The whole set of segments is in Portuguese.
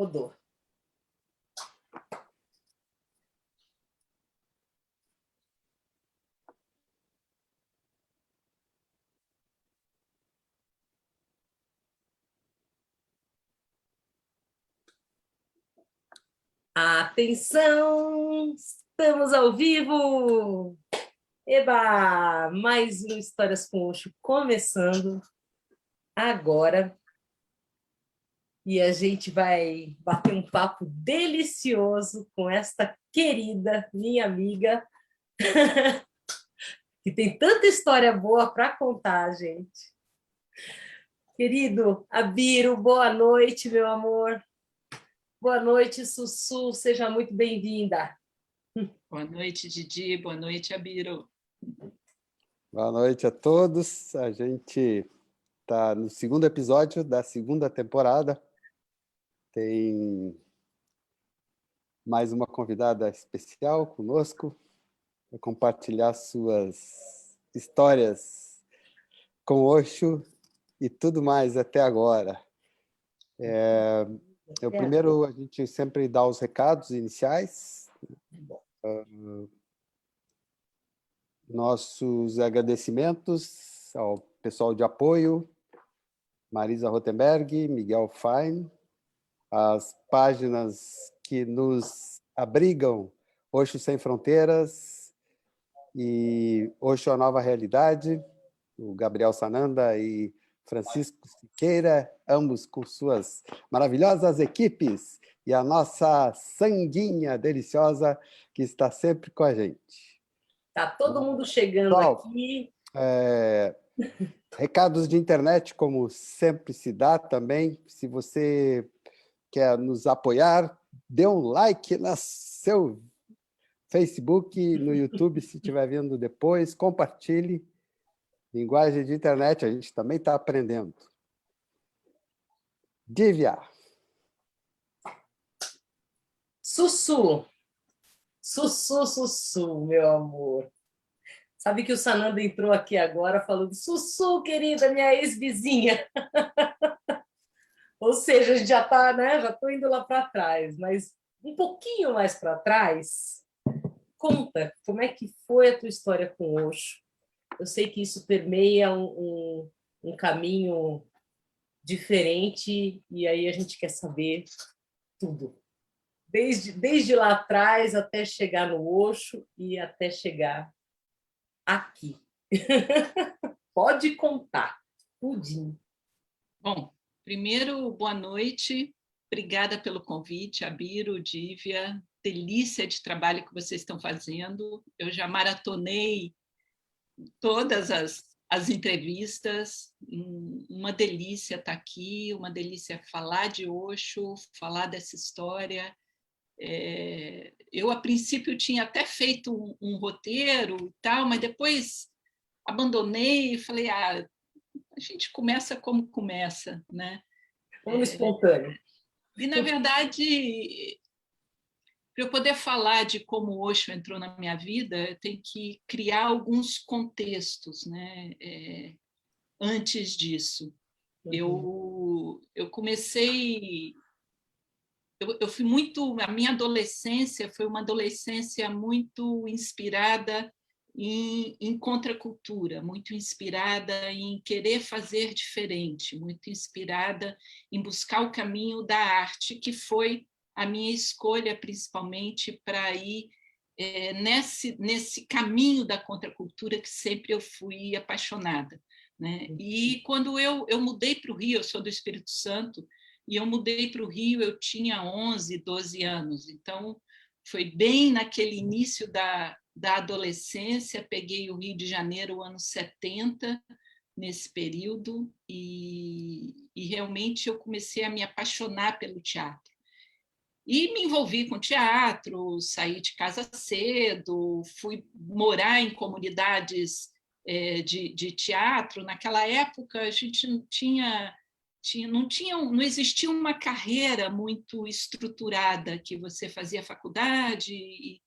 Rodou. Atenção! Estamos ao vivo! Eba! Mais um Histórias com Osho começando agora. E a gente vai bater um papo delicioso com esta querida minha amiga, que tem tanta história boa para contar, gente. Querido Abiro, boa noite, meu amor. Boa noite, Sussu, seja muito bem-vinda. Boa noite, Didi. Boa noite, Abiro. Boa noite a todos. A gente está no segundo episódio da segunda temporada. Tem mais uma convidada especial conosco para compartilhar suas histórias com Osho e tudo mais até agora. Primeiro, a gente sempre dá os recados iniciais. Nossos agradecimentos ao pessoal de apoio, Marisa Rotenberg, Miguel Fine, as páginas que nos abrigam, Osho Sem Fronteiras e Osho A Nova Realidade, o Gabriel Sananda e Francisco Siqueira, ambos com suas maravilhosas equipes, e a nossa sanguinha deliciosa que está sempre com a gente. Tá todo mundo chegando aqui. Recados de internet, como sempre se dá também. Se você quer nos apoiar, dê um like no seu Facebook, no YouTube, se estiver vendo depois, compartilhe. Linguagem de internet, a gente também está aprendendo. Dívia. Sussu. Sussu, meu amor. Sabe que o Sananda entrou aqui agora falando Sussu, querida, minha ex-vizinha. Ou seja, a gente já está, né? Já estou indo lá para trás, mas um pouquinho mais para trás, conta como é que foi a tua história com o Osho. Eu sei que isso permeia um caminho diferente e aí a gente quer saber tudo. Desde lá atrás até chegar no Osho e até chegar aqui. Pode contar, tudinho. Bom, primeiro, boa noite. Obrigada pelo convite, Abiro, Dívia. Delícia de trabalho que vocês estão fazendo. Eu já maratonei todas as entrevistas. Uma delícia estar aqui, uma delícia falar de Osho, falar dessa história. Eu, a princípio, tinha até feito um roteiro e tal, mas depois abandonei e falei, a gente começa como começa, né? Como espontâneo. E, na verdade, para eu poder falar de como o Osho entrou na minha vida, eu tenho que criar alguns contextos, né? Antes disso. Eu comecei... Eu fui muito... A minha adolescência foi uma adolescência muito inspirada em contracultura, muito inspirada em querer fazer diferente, muito inspirada em buscar o caminho da arte, que foi a minha escolha, principalmente, para ir nesse caminho da contracultura que sempre eu fui apaixonada, né? E quando eu mudei para o Rio, eu sou do Espírito Santo, e eu mudei para o Rio, eu tinha 11, 12 anos, então foi bem naquele início da adolescência, peguei o Rio de Janeiro, anos 70, nesse período, e realmente eu comecei a me apaixonar pelo teatro. E me envolvi com teatro, saí de casa cedo, fui morar em comunidades de teatro. Naquela época, a gente não tinha Não existia uma carreira muito estruturada, que você fazia faculdade,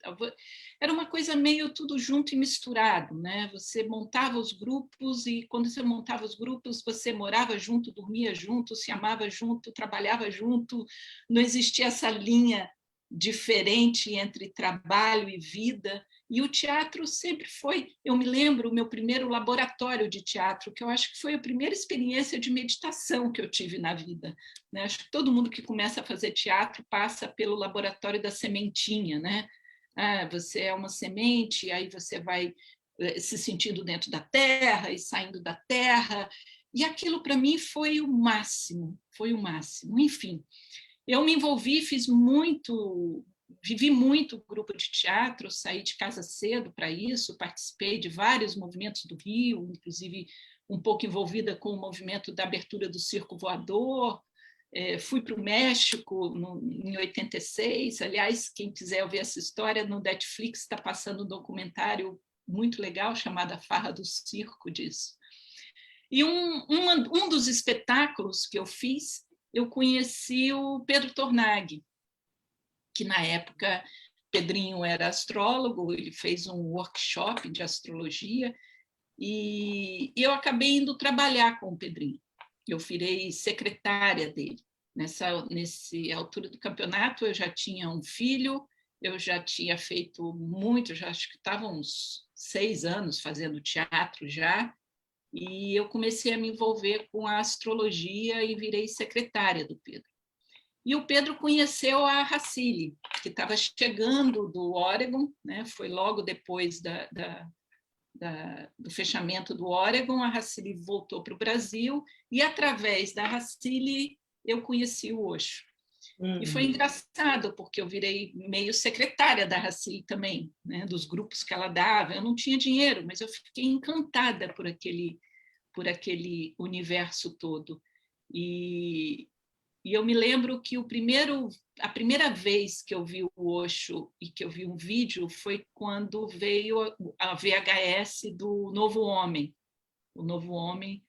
era uma coisa meio tudo junto e misturado, né? Você montava os grupos e quando você montava os grupos, você morava junto, dormia junto, se amava junto, trabalhava junto, não existia essa linha diferente entre trabalho e vida. E o teatro sempre foi, eu me lembro, o meu primeiro laboratório de teatro, que eu acho que foi a primeira experiência de meditação que eu tive na vida, né? Acho que todo mundo que começa a fazer teatro passa pelo laboratório da sementinha, né? Você é uma semente, aí você vai se sentindo dentro da terra e saindo da terra, e aquilo para mim foi o máximo, enfim. Eu me envolvi, vivi muito grupo de teatro, saí de casa cedo para isso, participei de vários movimentos do Rio, inclusive um pouco envolvida com o movimento da abertura do Circo Voador, fui para o México em 86, aliás, quem quiser ouvir essa história, no Netflix está passando um documentário muito legal chamado A Farra do Circo disso. E um dos espetáculos que eu fiz, eu conheci o Pedro Tornaghi, que na época Pedrinho era astrólogo, ele fez um workshop de astrologia e eu acabei indo trabalhar com o Pedrinho. Eu virei secretária dele. Nessa altura do campeonato, eu já tinha um filho, eu já tinha feito muito, já acho que estava uns 6 anos fazendo teatro já, e eu comecei a me envolver com a astrologia e virei secretária do Pedro. E o Pedro conheceu a Racili, que estava chegando do Oregon, né? Foi logo depois do fechamento do Oregon, a Racili voltou para o Brasil, e através da Racili eu conheci o Osho. E foi engraçado, porque eu virei meio secretária da Racili também, né? Dos grupos que ela dava. Eu não tinha dinheiro, mas eu fiquei encantada por aquele universo todo. E eu me lembro que a primeira vez que eu vi o Osho e que eu vi um vídeo foi quando veio a VHS do Novo Homem, o Novo Homem.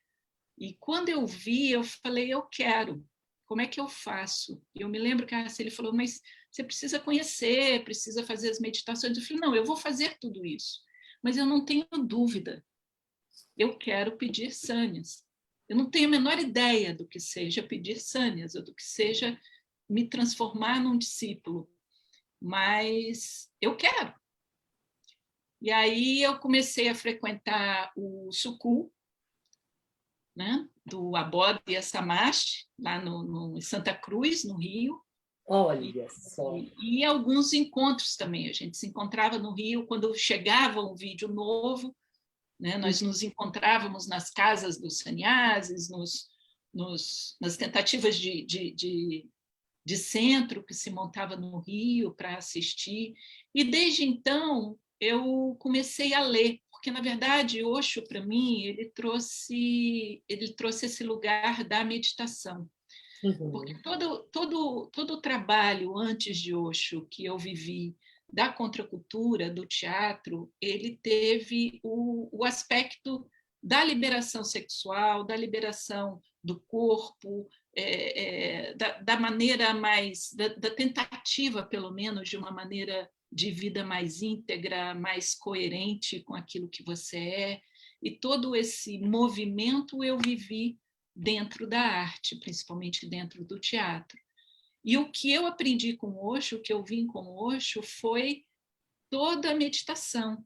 E quando eu vi, eu falei, eu quero. Como é que eu faço? E eu me lembro que ele falou, mas você precisa conhecer, precisa fazer as meditações. Eu falei, não, eu vou fazer tudo isso, mas eu não tenho dúvida. Eu quero pedir sânias. Eu não tenho a menor ideia do que seja pedir sânias, ou do que seja me transformar num discípulo, mas eu quero. E aí eu comecei a frequentar o Suku, né, do Abode Samash, lá em Santa Cruz, no Rio. Olha só. E alguns encontros também. A gente se encontrava no Rio quando chegava um vídeo novo, né? Nós nos encontrávamos nas casas dos sannyasis, nas tentativas de centro que se montava no Rio para assistir. E desde então eu comecei a ler, porque na verdade Osho para mim ele trouxe esse lugar da meditação. Porque todo o trabalho antes de Osho que eu vivi da contracultura, do teatro, ele teve o aspecto da liberação sexual, da liberação do corpo, da maneira mais, da tentativa, pelo menos, de uma maneira de vida mais íntegra, mais coerente com aquilo que você é. E todo esse movimento eu vivi dentro da arte, principalmente dentro do teatro. E o que eu aprendi com o Osho, o que eu vim com o Osho, foi toda a meditação.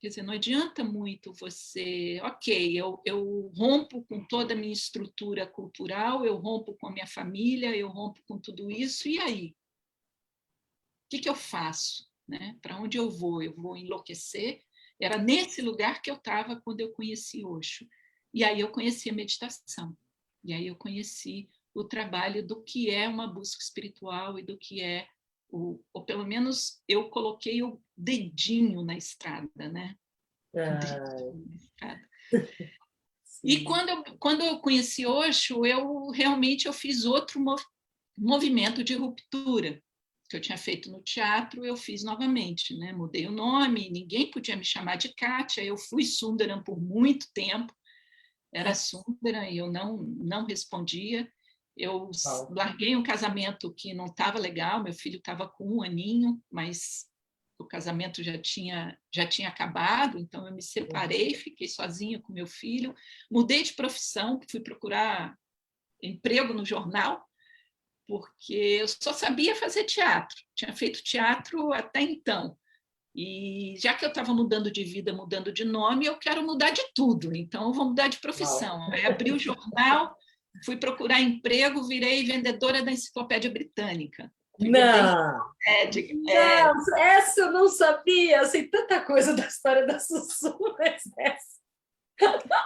Quer dizer, não adianta muito você... Ok, eu rompo com toda a minha estrutura cultural, eu rompo com a minha família, eu rompo com tudo isso, e aí? O que eu faço? Né? Para onde eu vou? Eu vou enlouquecer? Era nesse lugar que eu estava quando eu conheci Osho. E aí eu conheci a meditação. E aí eu conheci o trabalho do que é uma busca espiritual e do que é, ou pelo menos eu coloquei o dedinho na estrada, né? Dedinho na estrada. E quando eu conheci Osho, eu realmente fiz outro movimento de ruptura que eu tinha feito no teatro, eu fiz novamente, né? Mudei o nome, ninguém podia me chamar de Kátia, eu fui Sundaram por muito tempo, era Sundara, e eu não respondia. Eu Uau. larguei um casamento que não estava legal, meu filho estava com 1 aninho, mas o casamento já tinha acabado, então eu me separei, fiquei sozinha com meu filho, mudei de profissão, fui procurar emprego no jornal, porque eu só sabia fazer teatro, tinha feito teatro até então. E já que eu estava mudando de vida, mudando de nome, eu quero mudar de tudo, então eu vou mudar de profissão. Aí abri o jornal, fui procurar emprego, virei vendedora da Enciclopédia Britânica. Não, não, essa eu não sabia. Eu sei tanta coisa da história da Sussu, mas essa...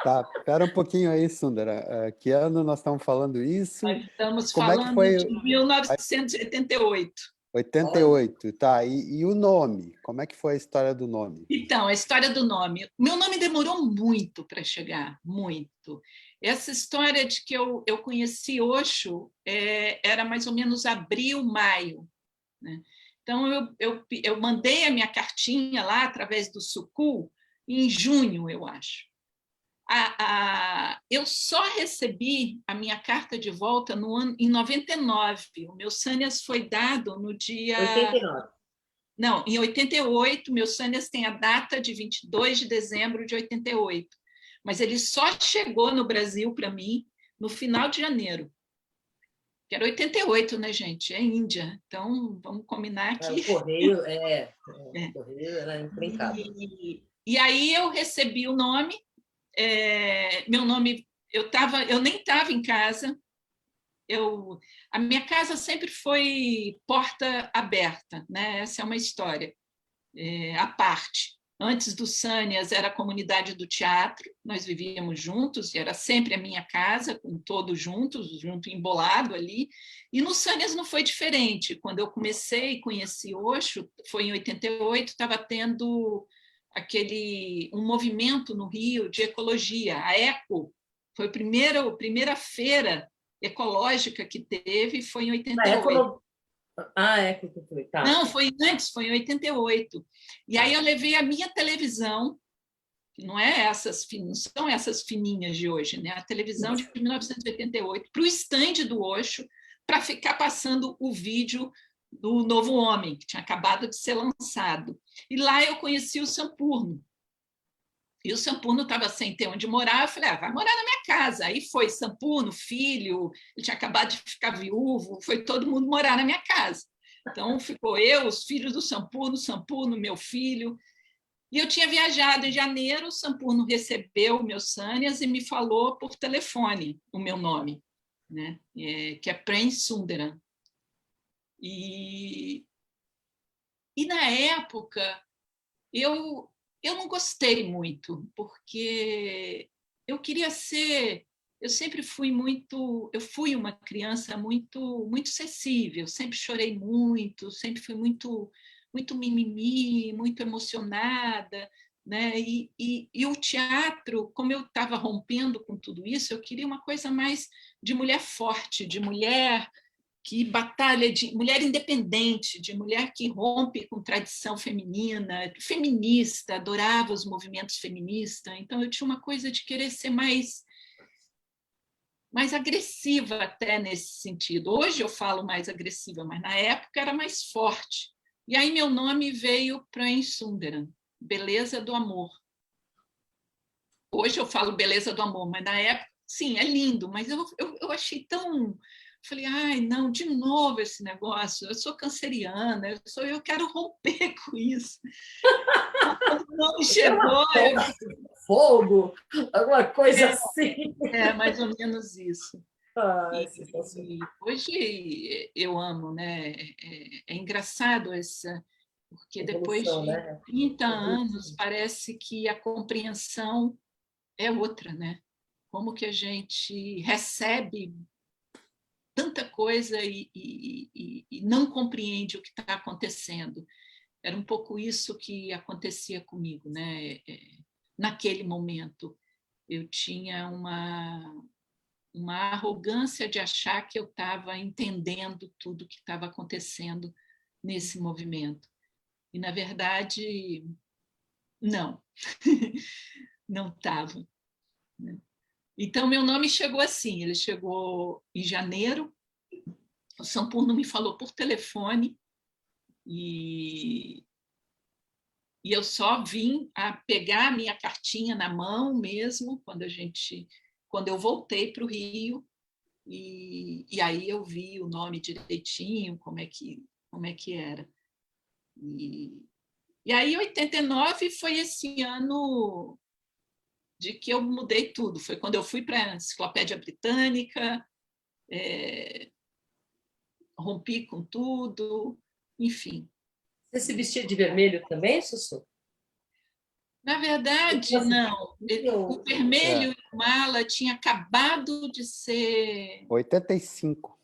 Tá, espera um pouquinho aí, Sundara. Que ano nós estamos falando isso? Nós estamos Como é que falando foi? de 1988. 88, tá. E o nome? Como é que foi a história do nome? Então, a história do nome. Meu nome demorou muito para chegar, muito. Essa história de que eu conheci Osho era mais ou menos abril, maio, né? Então, eu mandei a minha cartinha lá através do Sucul em junho, eu acho. Eu só recebi a minha carta de volta em 99. O meu Sânias foi dado no dia... 89. Não, em 88, meu Sânias tem a data de 22 de dezembro de 88. Mas ele só chegou no Brasil para mim no final de janeiro. Que era 88, né, gente? É Índia. Então, vamos combinar que... O Correio, o Correio era encrencado. E aí eu recebi o nome, meu nome... Eu nem estava em casa, a minha casa sempre foi porta aberta, né? Essa é uma história à parte. Antes do Sânias era a comunidade do teatro, nós vivíamos juntos, e era sempre a minha casa, com todos juntos, junto embolado ali. E no Sânias não foi diferente. Quando eu comecei e conheci Osho, foi em 88, estava tendo um movimento no Rio de ecologia. A ECO foi a primeira feira ecológica que teve, foi em 88. Que foi, tá. Não, foi antes, foi em 88. E aí eu levei a minha televisão, que não são essas fininhas de hoje, né? A televisão de 1988, para o estande do Osho, para ficar passando o vídeo do Novo Homem, que tinha acabado de ser lançado. E lá eu conheci o Sampurno. E o Sampurno estava sem ter onde morar, eu falei, vai morar na minha casa. Aí foi Sampurno, filho, ele tinha acabado de ficar viúvo, foi todo mundo morar na minha casa. Então, ficou eu, os filhos do Sampurno, meu filho. E eu tinha viajado em janeiro, o Sampurno recebeu meus Sânias e me falou por telefone o meu nome, né? Que é Prem Sundaram. E na época, eu não gostei muito, porque eu queria ser... Eu sempre fui eu fui uma criança muito sensível, sempre chorei muito, sempre fui muito mimimi, muito emocionada, né? E o teatro, como eu estava rompendo com tudo isso, eu queria uma coisa mais de mulher forte, de mulher que batalha, de mulher independente, de mulher que rompe com tradição feminina, feminista, adorava os movimentos feministas. Então, eu tinha uma coisa de querer ser mais agressiva até nesse sentido. Hoje eu falo mais agressiva, mas na época era mais forte. E aí meu nome veio Prem Sundaram, beleza do amor. Hoje eu falo beleza do amor, mas na época, sim, é lindo, mas eu achei tão... Falei, ai, não, de novo esse negócio, eu sou canceriana, eu quero romper com isso. Não chegou... Fogo, alguma coisa assim. Mais ou menos isso. E hoje eu amo, né? É engraçado porque depois de 30 anos parece que a compreensão é outra, né? Como que a gente recebe tanta coisa e não compreende o que está acontecendo. Era um pouco isso que acontecia comigo, né? Naquele momento. Eu tinha uma arrogância de achar que eu estava entendendo tudo que estava acontecendo nesse movimento. E, na verdade, não. Não estava. Então, meu nome chegou assim, ele chegou em janeiro, o Sampurno me falou por telefone, e eu só vim a pegar a minha cartinha na mão mesmo, quando eu voltei para o Rio, e aí eu vi o nome direitinho, como é que era. E aí, 89 foi esse ano de que eu mudei tudo. Foi quando eu fui para a Enciclopédia Britânica, rompi com tudo, enfim. Você se vestia de vermelho também, Sussu? Na verdade, não. O vermelho e o mala tinha acabado de ser... 85.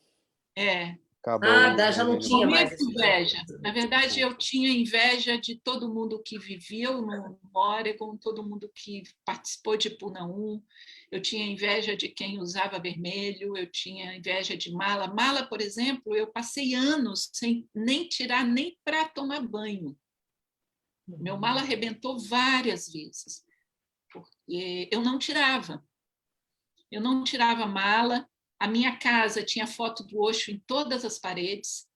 Acabou Já não vermelho e tinha mala. mais Muita esse inveja. tipo. Na verdade, eu tinha inveja de todo mundo que viveu no Oregon, todo mundo que participou de Puna 1. Eu tinha inveja de quem usava vermelho, eu tinha inveja de mala. Mala, por exemplo, eu passei anos sem nem tirar nem para tomar banho. Meu mala arrebentou várias vezes, porque eu não tirava. Eu não tirava mala. A minha casa tinha foto do Osho em todas as paredes.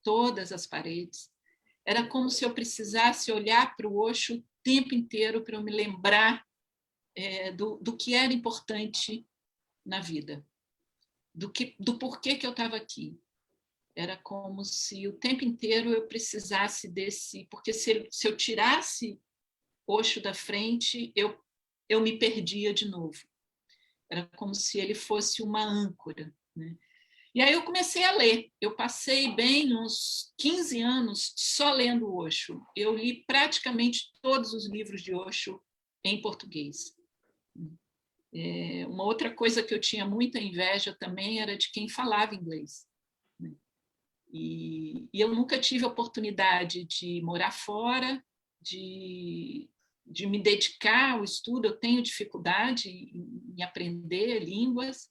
Todas as paredes. Era como se eu precisasse olhar para o Osho o tempo inteiro para eu me lembrar do que era importante na vida, do porquê que eu estava aqui. Era como se o tempo inteiro eu precisasse desse... Porque se eu tirasse Osho da frente, eu me perdia de novo. Era como se ele fosse uma âncora, né? E aí eu comecei a ler. Eu passei bem uns 15 anos só lendo Osho. Eu li praticamente todos os livros de Osho em português. Uma outra coisa que eu tinha muita inveja também era de quem falava inglês. E eu nunca tive a oportunidade de morar fora, de me dedicar ao estudo. Eu tenho dificuldade em aprender línguas.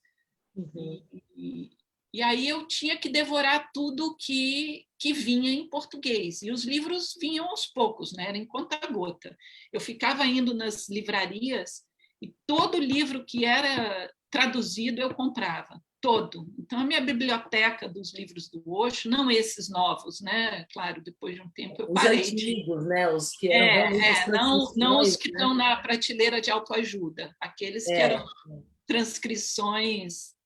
Uhum. E aí eu tinha que devorar tudo que vinha em português. E os livros vinham aos poucos, né? Era em conta-gota. Eu ficava indo nas livrarias e todo livro que era traduzido eu comprava, todo. Então, a minha biblioteca dos livros do Osho, não esses novos, né? Claro, depois de um tempo eu Os parei antigos, né? Os que eram realmente as não os transcrições, que né? estão na prateleira de autoajuda, aqueles que eram transcrições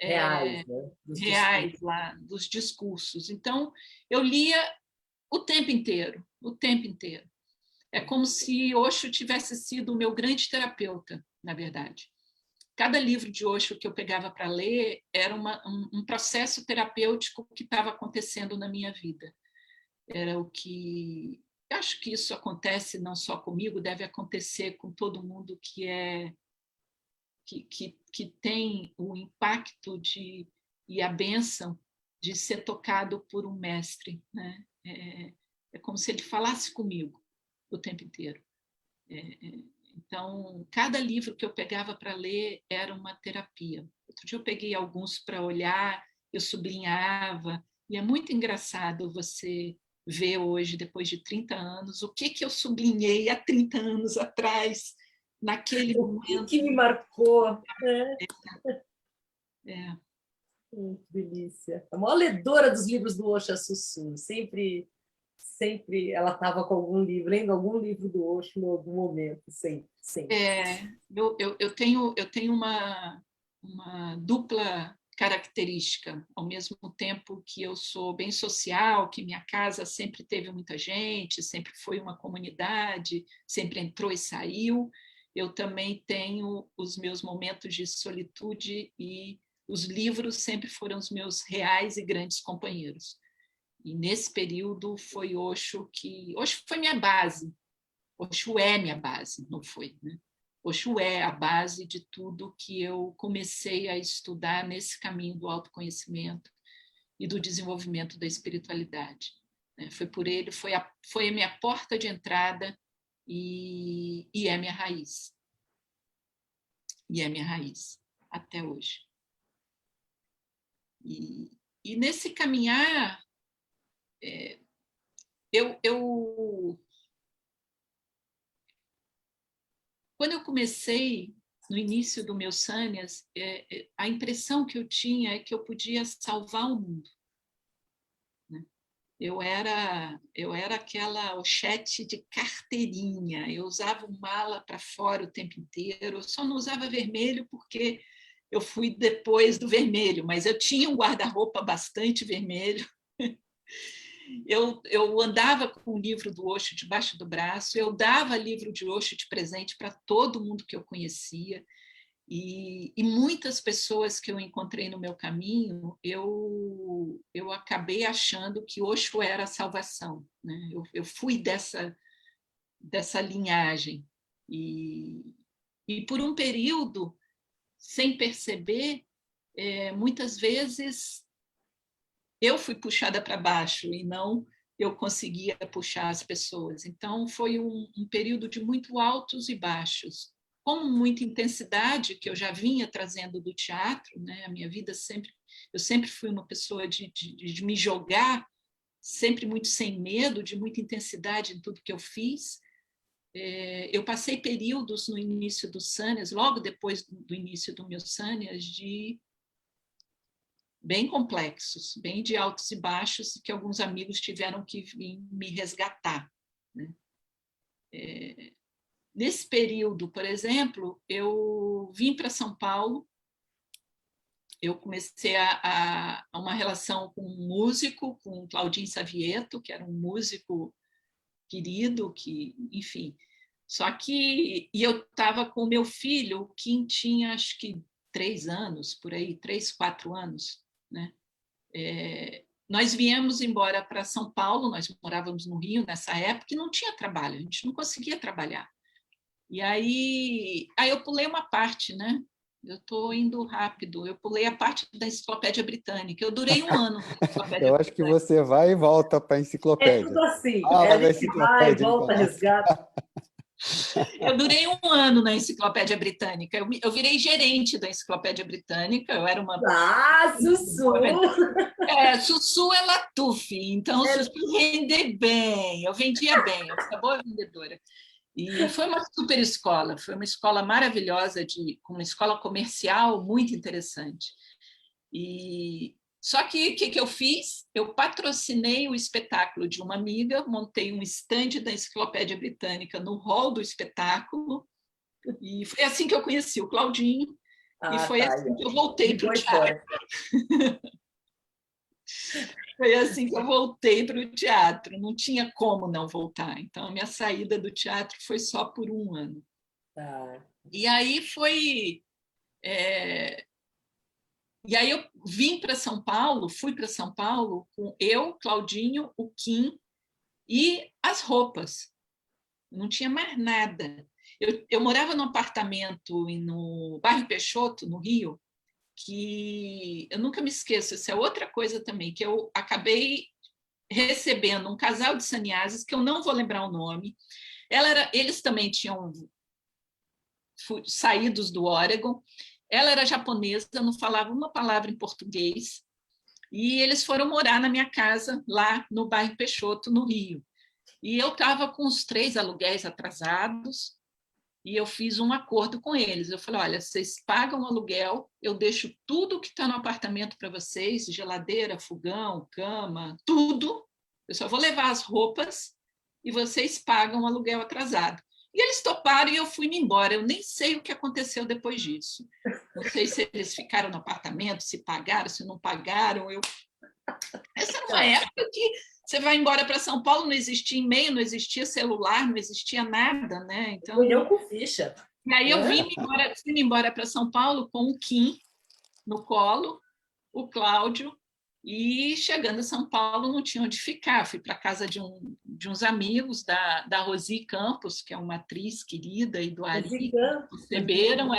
Reais, né? Dos reais discursos. lá dos discursos. Então, eu lia o tempo inteiro, o tempo inteiro. É como se Osho tivesse sido o meu grande terapeuta, na verdade. Cada livro de Osho que eu pegava para ler era um processo terapêutico que estava acontecendo na minha vida. Era o que... Acho que isso acontece não só comigo, deve acontecer com todo mundo que tem o impacto e a bênção de ser tocado por um mestre, né? É como se ele falasse comigo o tempo inteiro. Então, cada livro que eu pegava para ler era uma terapia. Outro dia eu peguei alguns para olhar, eu sublinhava, e é muito engraçado você ver hoje, depois de 30 anos, o que eu sublinhei há 30 anos atrás, naquele O momento. que me marcou, né? É. Delícia. A maior ledora dos livros do Osho, a Sussu. Sempre ela estava com algum livro, lendo algum livro do Osho em algum momento, sempre, sempre. Eu tenho uma dupla característica, ao mesmo tempo que eu sou bem social, que minha casa sempre teve muita gente, sempre foi uma comunidade, sempre entrou e saiu. Eu também tenho os meus momentos de solitude e os livros sempre foram os meus reais e grandes companheiros. E nesse período foi Osho foi minha base. Osho é minha base, não foi, né? Osho é a base de tudo que eu comecei a estudar nesse caminho do autoconhecimento e do desenvolvimento da espiritualidade. Foi por ele, foi a minha porta de entrada e é minha raiz. E é minha raiz até hoje. E nesse caminhar, quando eu comecei no início do meu Sânias, a impressão que eu tinha é que eu podia salvar o mundo. Eu era aquela Oxete de carteirinha, eu usava mala para fora o tempo inteiro, eu só não usava vermelho porque eu fui depois do vermelho, mas eu tinha um guarda-roupa bastante vermelho. Eu andava com o livro do Osho debaixo do braço, eu dava livro de Osho de presente para todo mundo que eu conhecia. E muitas pessoas que eu encontrei no meu caminho, eu acabei achando que Osho era a salvação, né? Eu fui dessa linhagem. E por um período, sem perceber, muitas vezes eu fui puxada para baixo e não eu conseguia puxar as pessoas. Então, foi um período de muito altos e baixos, com muita intensidade que eu já vinha trazendo do teatro, né? A minha vida eu sempre fui uma pessoa de me jogar, sempre muito sem medo, de muita intensidade em tudo que eu fiz. Eu passei períodos no início do Sânias, logo depois do início do meu Sânias, bem complexos, bem de altos e baixos, que alguns amigos tiveram que vir me resgatar, né? Nesse período, por exemplo, eu vim para São Paulo, eu comecei a uma relação com um músico, com o Claudinho Savieto, que era um músico querido, que, enfim. Só que eu estava com o meu filho, o Kim tinha acho que 3 anos, por aí, 3, 4 anos, né? Nós viemos embora para São Paulo, nós morávamos no Rio nessa época e não tinha trabalho, a gente não conseguia trabalhar. E aí eu pulei uma parte, né? Eu estou indo rápido. Eu pulei a parte da Enciclopédia Britânica. Eu durei 1 ano na Enciclopédia Eu acho que Britânica. você vai e volta para a É enciclopédia. tudo assim. Fala A da gente vai, enciclopédia, volta, Nicolau. resgata. Eu durei 1 ano na Enciclopédia Britânica. Eu virei gerente da Enciclopédia Britânica. Eu era uma... Ah, Sussu! Sussu é Latuf, então Sussu rende bem. Eu vendia bem, eu era uma boa vendedora. E foi uma super escola, foi uma escola maravilhosa, uma escola comercial muito interessante. Só que o que eu fiz? Eu patrocinei o espetáculo de uma amiga, montei um estande da Enciclopédia Britânica no hall do espetáculo, e foi assim que eu conheci o Claudinho, e foi assim que eu voltei para o teatro. Foi assim que eu voltei para o teatro, não tinha como não voltar. Então, a minha saída do teatro foi só por 1 ano. E aí foi... E aí eu vim para São Paulo, fui para São Paulo com eu, Claudinho, o Kim e as roupas. Não tinha mais nada. Eu morava num apartamento no bairro Peixoto, no Rio, que eu nunca me esqueço, isso é outra coisa também, que eu acabei recebendo um casal de sannyasis, que eu não vou lembrar o nome. Eles também tinham saídos do Oregon. Ela era japonesa, não falava uma palavra em português, e eles foram morar na minha casa, lá no bairro Peixoto, no Rio. E eu estava com os 3 aluguéis atrasados, e eu fiz um acordo com eles. Eu falei, olha, vocês pagam o aluguel, eu deixo tudo que está no apartamento para vocês, geladeira, fogão, cama, tudo. Eu só vou levar as roupas e vocês pagam o aluguel atrasado. E eles toparam e eu fui embora. Eu nem sei o que aconteceu depois disso. Não sei se eles ficaram no apartamento, se pagaram, se não pagaram. Essa era uma época que você vai embora para São Paulo, não existia e-mail, não existia celular, não existia nada, né? Então, eu com ficha. E aí eu vim embora para São Paulo com o Kim no colo, o Cláudio, e chegando a São Paulo não tinha onde ficar. Fui para a casa de uns amigos da Rosi Campos, que é uma atriz querida, e do Ari, me receberam,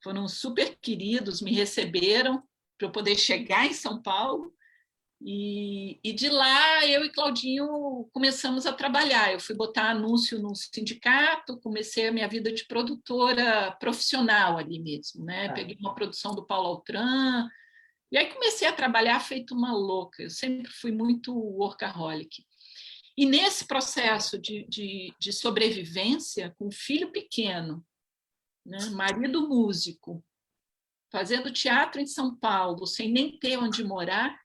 foram super queridos, me receberam para eu poder chegar em São Paulo. E de lá, eu e Claudinho começamos a trabalhar. Eu fui botar anúncio no sindicato, comecei a minha vida de produtora profissional ali mesmo, né? Peguei uma produção do Paulo Altran, e aí comecei a trabalhar feito uma louca. Eu sempre fui muito workaholic. E nesse processo de sobrevivência, com um filho pequeno, né? Marido músico, fazendo teatro em São Paulo, sem nem ter onde morar,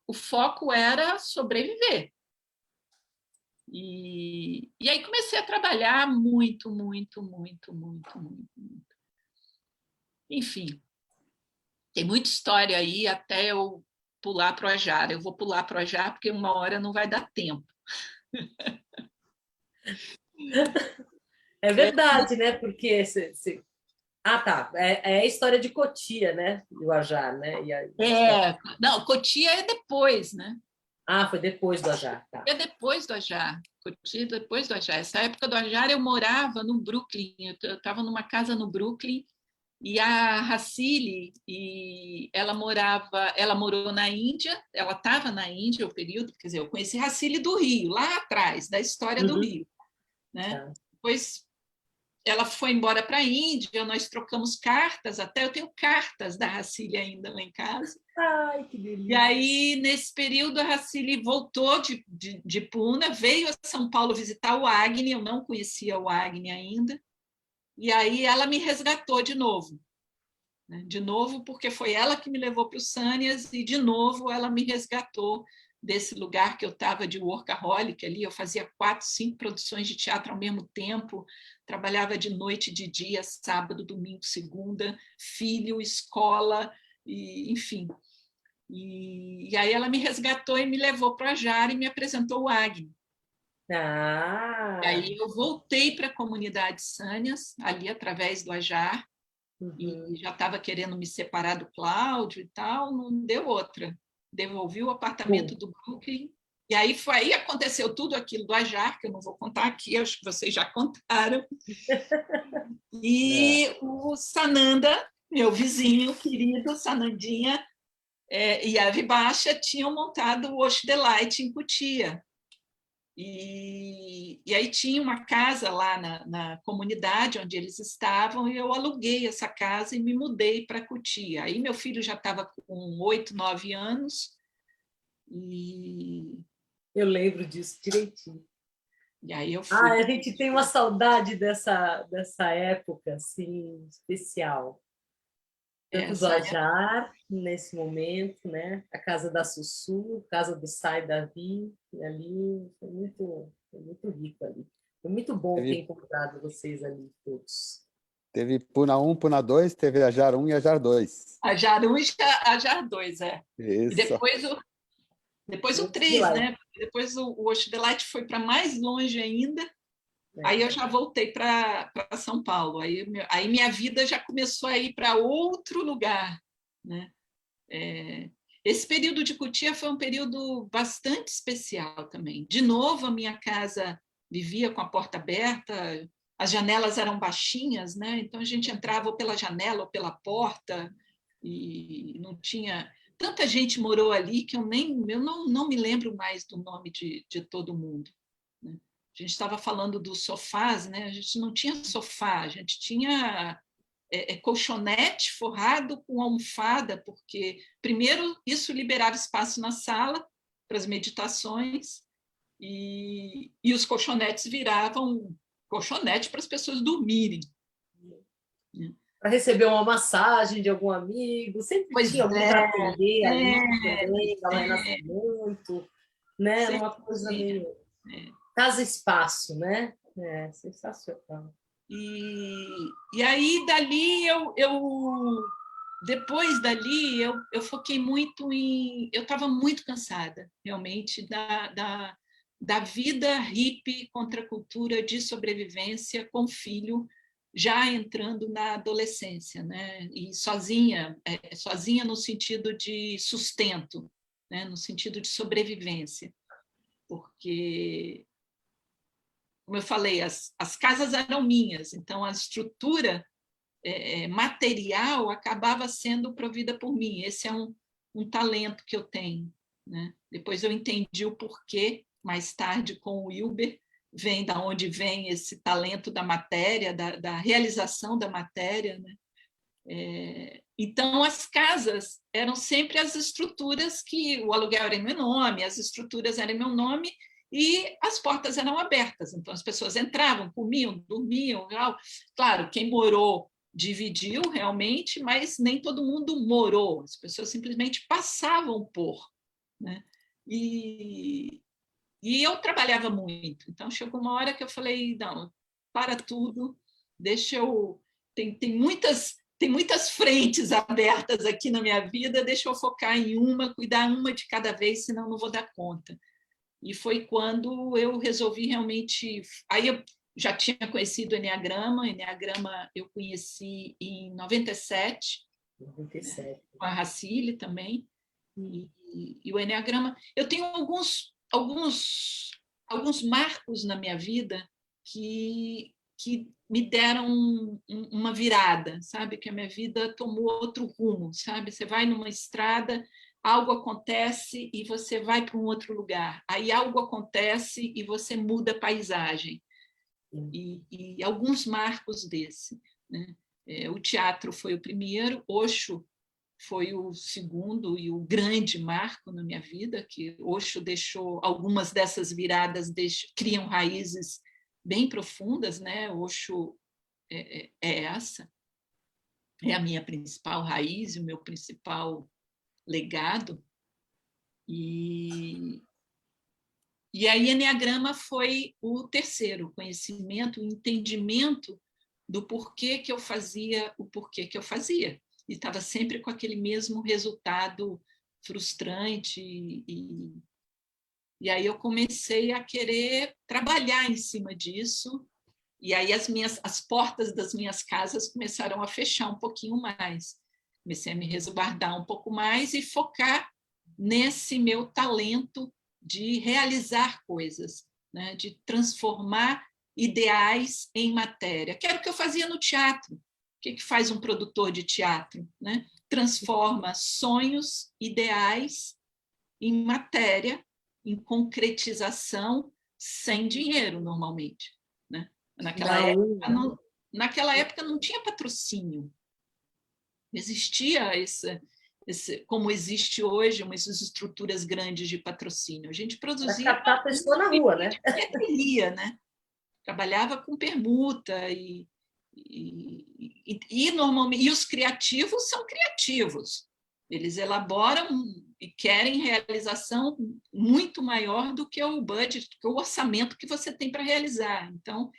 o foco era sobreviver. E aí comecei a trabalhar muito, muito, muito, muito, muito, muito. Enfim, tem muita história aí até eu pular para o Ajar. Eu vou pular para o Ajar porque uma hora não vai dar tempo. É verdade, né? Porque ah, tá. É a história de Cotia, né? Do Ajar, né? Não, Cotia é depois, né? Ah, foi depois do Ajar, tá. É depois do Ajar. Cotia depois do Ajar. Essa época do Ajar eu morava no Brooklyn. Eu estava numa casa no Brooklyn e a Racili, ela morou na Índia, ela estava na Índia o período, quer dizer, eu conheci Racili do Rio, lá atrás, da história do Rio, né? Tá. Depois ela foi embora para a Índia, nós trocamos cartas, até eu tenho cartas da Racili ainda lá em casa. Ai, que delícia. E aí, nesse período, a Racili voltou de Puna, veio a São Paulo visitar o Agni, eu não conhecia o Agni ainda, e aí ela me resgatou de novo. Né? De novo, porque foi ela que me levou para o Sânias, e de novo ela me resgatou desse lugar que eu estava de workaholic ali, eu fazia 4, 5 produções de teatro ao mesmo tempo, trabalhava de noite, de dia, sábado, domingo, segunda, filho, escola, e, enfim. E aí ela me resgatou e me levou para o Ajar e me apresentou o Agni. Ah. E aí eu voltei para a comunidade Sânias, ali através do Ajar, e já estava querendo me separar do Cláudio e tal, não deu outra. Devolvi o apartamento do Brooklyn, e aí aconteceu tudo aquilo do Ajar, que eu não vou contar aqui, acho que vocês já contaram. E o Sananda, meu vizinho querido, Sanandinha, e a Vibasha tinham montado o Osh Delight em Cotia. E aí tinha uma casa lá na comunidade onde eles estavam, e eu aluguei essa casa e me mudei para Cotia. Aí meu filho já estava com 8, 9 anos. E eu lembro disso direitinho. E aí eu fui. A gente tem uma saudade dessa época assim, especial. Tanto do Ajar, nesse momento, né? A casa da Sussu, a casa do Sai Davi, ali foi muito rico ali. Foi muito bom ter encontrado vocês ali todos. Teve Puna 1, Puna 2, teve Ajar 1 e Ajar 2. Ajar 1 e Ajar 2, é. Isso. E depois o 3, né? Depois o Osh Delight foi para mais longe ainda. Aí eu já voltei para São Paulo. Aí minha vida já começou a ir para outro lugar, né? Esse período de Cotia foi um período bastante especial também. De novo, a minha casa vivia com a porta aberta, as janelas eram baixinhas, né? Então a gente entrava ou pela janela ou pela porta, e não tinha... Tanta gente morou ali que eu não me lembro mais do nome de todo mundo. Né? A gente estava falando dos sofás, né? A gente não tinha sofá, a gente tinha colchonete forrado com almofada, porque, primeiro, isso liberava espaço na sala para as meditações, e os colchonetes viravam colchonete para as pessoas dormirem. Para receber uma massagem de algum amigo, sempre tinha alguém para atender ali também, da Renascimento, né? Era uma coisa meio... Casa-espaço, né? Sensacional. E aí, dali, depois dali, eu foquei muito em... Eu estava muito cansada, realmente, da vida hippie, contracultura de sobrevivência com filho, já entrando na adolescência, né? E sozinha no sentido de sustento, né? No sentido de sobrevivência. Porque, como eu falei, as casas eram minhas, então a estrutura material acabava sendo provida por mim. Esse é um talento que eu tenho. Né? Depois eu entendi o porquê, mais tarde, com o Wilber, vem da onde vem esse talento da matéria, da realização da matéria. Né? Então, as casas eram sempre as estruturas que o aluguel era em meu nome, as estruturas eram em meu nome, e as portas eram abertas, então as pessoas entravam, comiam, dormiam. Claro, quem morou dividiu realmente, mas nem todo mundo morou, as pessoas simplesmente passavam por, né? E eu trabalhava muito, então chegou uma hora que eu falei, não, para tudo, deixa eu... Tem muitas frentes abertas aqui na minha vida, deixa eu focar em uma, cuidar uma de cada vez, senão não vou dar conta. E foi quando eu resolvi realmente... Aí eu já tinha conhecido o Enneagrama eu conheci em 97, 97. com a Racile também, e o Enneagrama... Eu tenho alguns marcos na minha vida que me deram uma virada, sabe? Que a minha vida tomou outro rumo, sabe? Você vai numa estrada, algo acontece e você vai para um outro lugar. Aí algo acontece e você muda a paisagem. E alguns marcos desse, né? O teatro foi o primeiro, Osho foi o segundo e o grande marco na minha vida, que Osho deixou algumas dessas viradas, criam raízes bem profundas, né? Osho essa, é a minha principal raiz, o meu principal legado. E aí Enneagrama foi o terceiro, o conhecimento, o entendimento do porquê que eu fazia o porquê que eu fazia. E estava sempre com aquele mesmo resultado frustrante. E aí eu comecei a querer trabalhar em cima disso. E aí as portas das minhas casas começaram a fechar um pouquinho mais. Comecei a me resguardar um pouco mais e focar nesse meu talento de realizar coisas, né? De transformar ideais em matéria, que era o que eu fazia no teatro. O que faz um produtor de teatro, né? Transforma sonhos, ideais em matéria, em concretização, sem dinheiro, normalmente, né? Naquela época não tinha patrocínio. Existia como existe hoje, umas estruturas grandes de patrocínio. A gente produzia... captar a pessoa na rua, né? Bilheteria, né? Trabalhava com permuta normalmente... E os criativos são criativos. Eles elaboram e querem realização muito maior do que o budget, do que o orçamento que você tem para realizar. Então,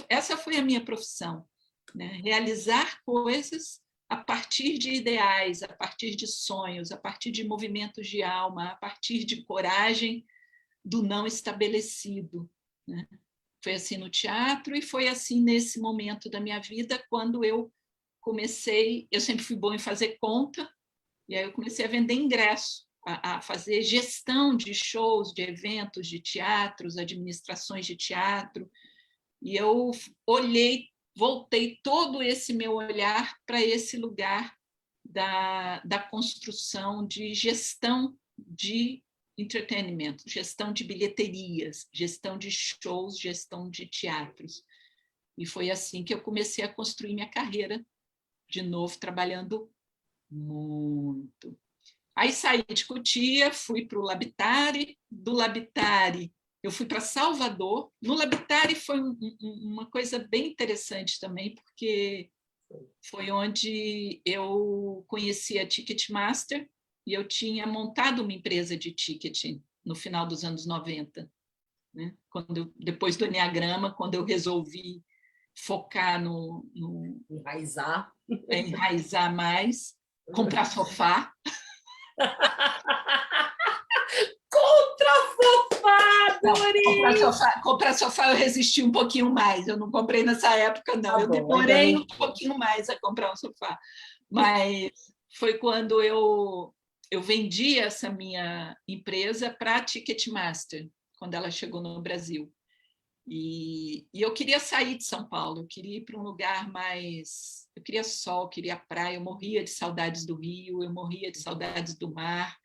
essa foi a minha profissão, né? Realizar coisas a partir de ideais, a partir de sonhos, a partir de movimentos de alma, a partir de coragem do não estabelecido, né? Foi assim no teatro e foi assim nesse momento da minha vida, quando eu comecei... Eu sempre fui boa em fazer conta, e aí eu comecei a vender ingresso, a fazer gestão de shows, de eventos, de teatros, administrações de teatro. E eu voltei todo esse meu olhar para esse lugar da construção de gestão de entretenimento, gestão de bilheterias, gestão de shows, gestão de teatros. E foi assim que eu comecei a construir minha carreira, de novo, trabalhando muito. Aí saí de Cotia, fui para o Labitare, do Labitare eu fui para Salvador. No Labitare foi uma coisa bem interessante também, porque foi onde eu conheci a Ticketmaster e eu tinha montado uma empresa de ticketing no final dos anos 90. Né? Depois do Enneagrama, quando eu resolvi focar no enraizar mais, comprar sofá. Comprar sofá eu resisti um pouquinho mais. Eu não comprei nessa época, não. Eu demorei um pouquinho mais a comprar um sofá. Mas foi quando eu vendi essa minha empresa para a Ticketmaster, quando ela chegou no Brasil. E eu queria sair de São Paulo, eu queria ir para um lugar mais... Eu queria sol, queria praia, eu morria de saudades do Rio, eu morria de saudades do mar.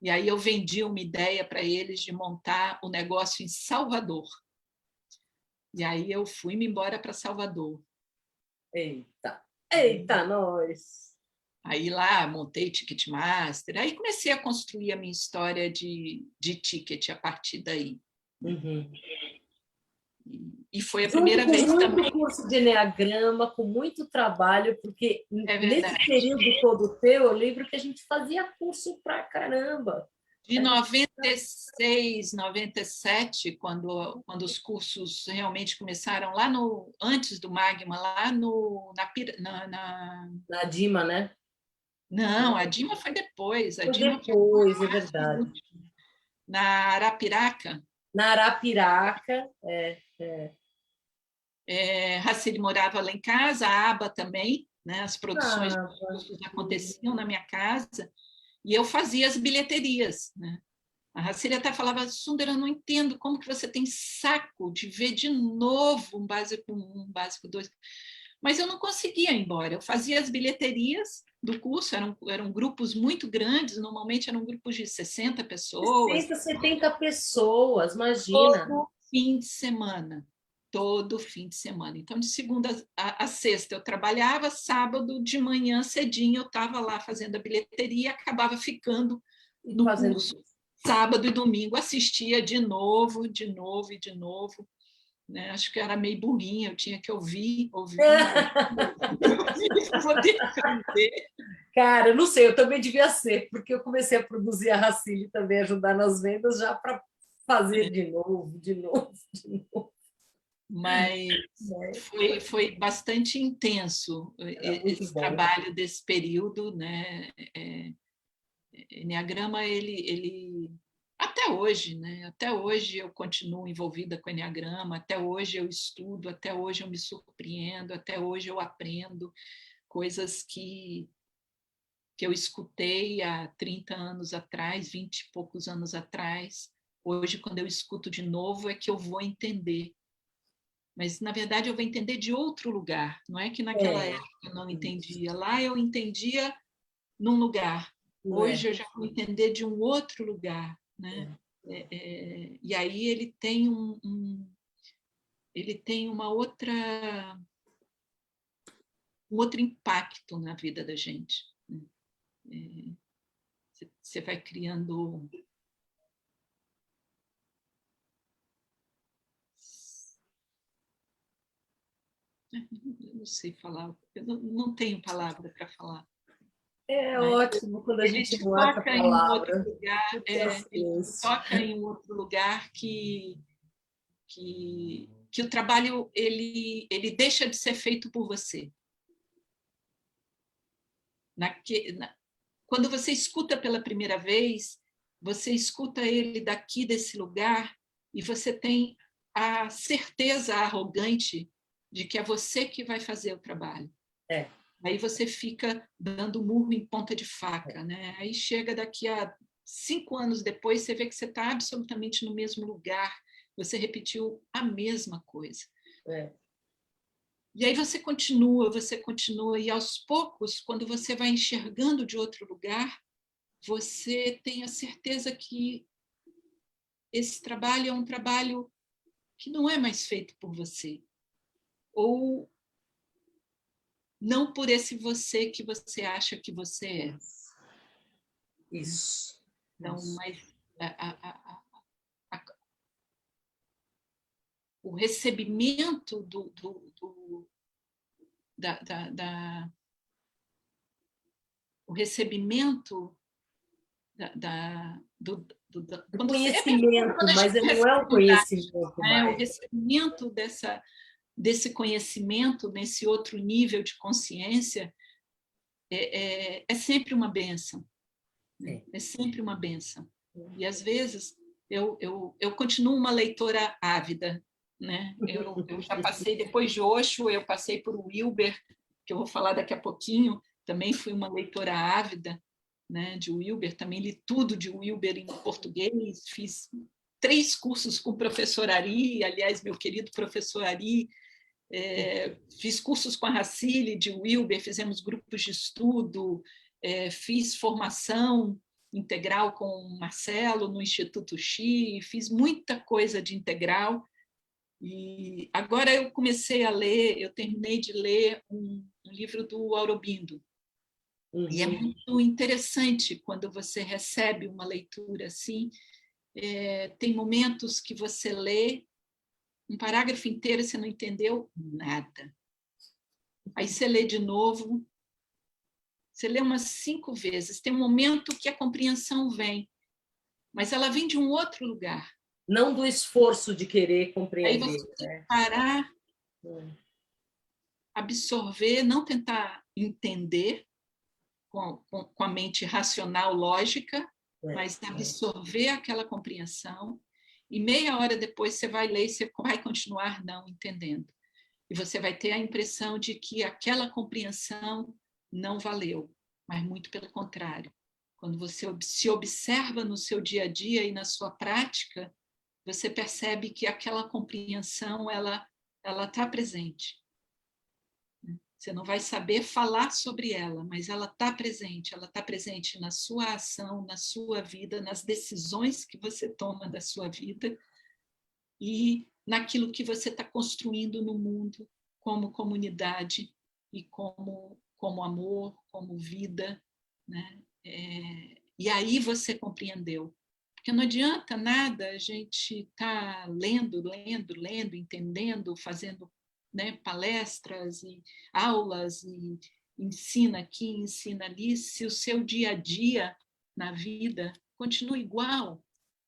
E aí eu vendi uma ideia para eles de montar o negócio em Salvador. E aí eu fui-me embora para Salvador. Eita, nós! Aí lá montei Ticketmaster, aí comecei a construir a minha história de ticket a partir daí. Uhum. E foi a primeira vez muito também. Curso de Eneagrama, com muito trabalho, porque nesse verdade. período todo teu, eu lembro que a gente fazia curso pra caramba. De 96, 97, quando os cursos realmente começaram lá antes do Magma, lá Na Dima, né? Não, a Dima foi depois. A Foi Dima depois, foi é verdade. na Arapiraca. Na Arapiraca, Racine morava lá em casa, a Aba também, né? As produções aconteciam na minha casa, e eu fazia as bilheterias, né? A Racine até falava: Sundara, eu não entendo como que você tem saco de ver de novo um básico 1, um básico 2. Mas eu não conseguia ir embora. Eu fazia as bilheterias do curso, eram grupos muito grandes, normalmente eram grupos de 60 pessoas. 60, 70 pessoas, imagina. Todo fim de semana. Todo fim de semana. Então, de segunda a sexta eu trabalhava, sábado de manhã cedinho eu estava lá fazendo a bilheteria, acabava ficando no curso. Sábado e domingo assistia de novo, de novo e de novo. Né? Acho que eu era meio burrinha, eu tinha que ouvir para poder aprender. Cara, eu não sei, eu também devia ser, porque eu comecei a produzir a Racine também, ajudar nas vendas, já para fazer de novo, de novo, de novo. Mas foi bastante intenso esse trabalho desse período, né? Eneagrama, ele até hoje, né? Até hoje eu continuo envolvida com o Eneagrama, até hoje eu estudo, até hoje eu me surpreendo, até hoje eu aprendo coisas que eu escutei há 30 anos atrás, 20 e poucos anos atrás. Hoje, quando eu escuto de novo, é que eu vou entender. Mas, na verdade, eu vou entender de outro lugar. Não é que naquela época eu não entendia. Lá eu entendia num lugar. Hoje eu já vou entender de um outro lugar. Né? E aí ele tem ele tem um outro impacto na vida da gente. Você vai criando... Eu não sei falar, eu não tenho palavra para falar. Ótimo quando a gente não acha toca em um outro palavra. lugar, ele toca em um outro lugar que o trabalho ele deixa de ser feito por você. Quando você escuta pela primeira vez, você escuta ele daqui desse lugar e você tem a certeza arrogante de que é você que vai fazer o trabalho. Aí você fica dando murro em ponta de faca, né? Aí chega daqui a 5 anos depois, você vê que você está absolutamente no mesmo lugar, você repetiu a mesma coisa. E aí você continua, e aos poucos, quando você vai enxergando de outro lugar, você tem a certeza que esse trabalho é um trabalho que não é mais feito por você. Ou não por esse você que você acha que você é. Isso. Então, mas o recebimento o recebimento do conhecimento, mas não é o conhecimento mais. O recebimento desse conhecimento nesse outro nível de consciência é sempre uma bênção. É sempre uma bênção. E, às vezes, eu continuo uma leitora ávida. Né? Eu já passei, depois de Osho, eu passei por Wilber, que eu vou falar daqui a pouquinho, também fui uma leitora ávida, né, de Wilber, também li tudo de Wilber em português, fiz 3 cursos com o professor Ari, aliás, meu querido professor Ari, fiz cursos com a Racine, de Wilber, fizemos grupos de estudo, fiz formação integral com o Marcelo no Instituto Xi, fiz muita coisa de integral, e agora eu comecei a ler, eu terminei de ler um livro do Aurobindo. E é muito interessante quando você recebe uma leitura assim, Tem momentos que você lê um parágrafo inteiro e você não entendeu nada. Aí você lê de novo, você lê umas 5 vezes. Tem um momento que a compreensão vem, mas ela vem de um outro lugar. Não do esforço de querer Aí compreender. você tem que parar, absorver, não tentar entender com a mente racional, lógica, mas absorver aquela compreensão, e meia hora depois você vai ler e você vai continuar não entendendo. E você vai ter a impressão de que aquela compreensão não valeu, mas muito pelo contrário. Quando você se observa no seu dia a dia e na sua prática, você percebe que aquela compreensão ela está presente. Você não vai saber falar sobre ela, mas ela está presente na sua ação, na sua vida, nas decisões que você toma da sua vida e naquilo que você está construindo no mundo como comunidade e como amor, como vida, né? E aí você compreendeu. Porque não adianta nada a gente estar lendo, entendendo, fazendo, né, palestras e aulas, e ensina aqui, ensina ali, se o seu dia a dia na vida continua igual.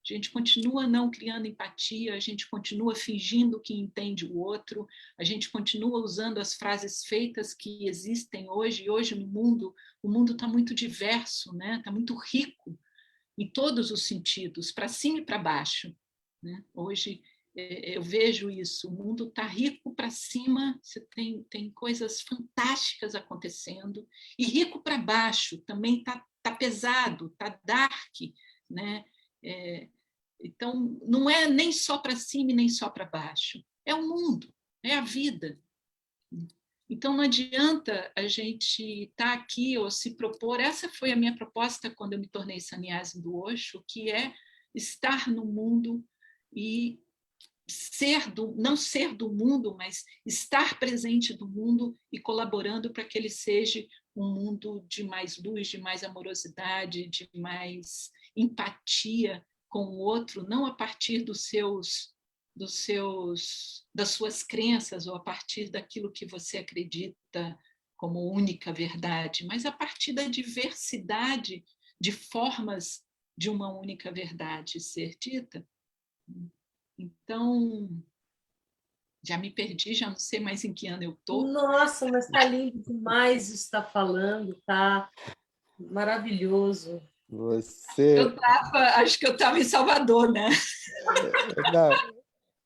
A gente continua não criando empatia, a gente continua fingindo que entende o outro, a gente continua usando as frases feitas que existem hoje. E hoje no mundo, o mundo está muito diverso, né? Está muito rico em todos os sentidos, para cima e para baixo, né? Hoje eu vejo isso, o mundo está rico para cima, você tem coisas fantásticas acontecendo, e rico para baixo também tá pesado, está dark, né? Então, não é nem só para cima e nem só para baixo, é o mundo, é a vida. Então, não adianta a gente estar aqui ou se propor. Essa foi a minha proposta quando eu me tornei sannyasi do Osho, que é estar no mundo e não ser do mundo, mas estar presente do mundo e colaborando para que ele seja um mundo de mais luz, de mais amorosidade, de mais empatia com o outro, não a partir das suas crenças ou a partir daquilo que você acredita como única verdade, mas a partir da diversidade de formas de uma única verdade ser dita. Então, já me perdi, já não sei mais em que ano eu estou. Nossa, mas está lindo demais estar falando, tá maravilhoso. Acho que eu estava em Salvador, né? Não,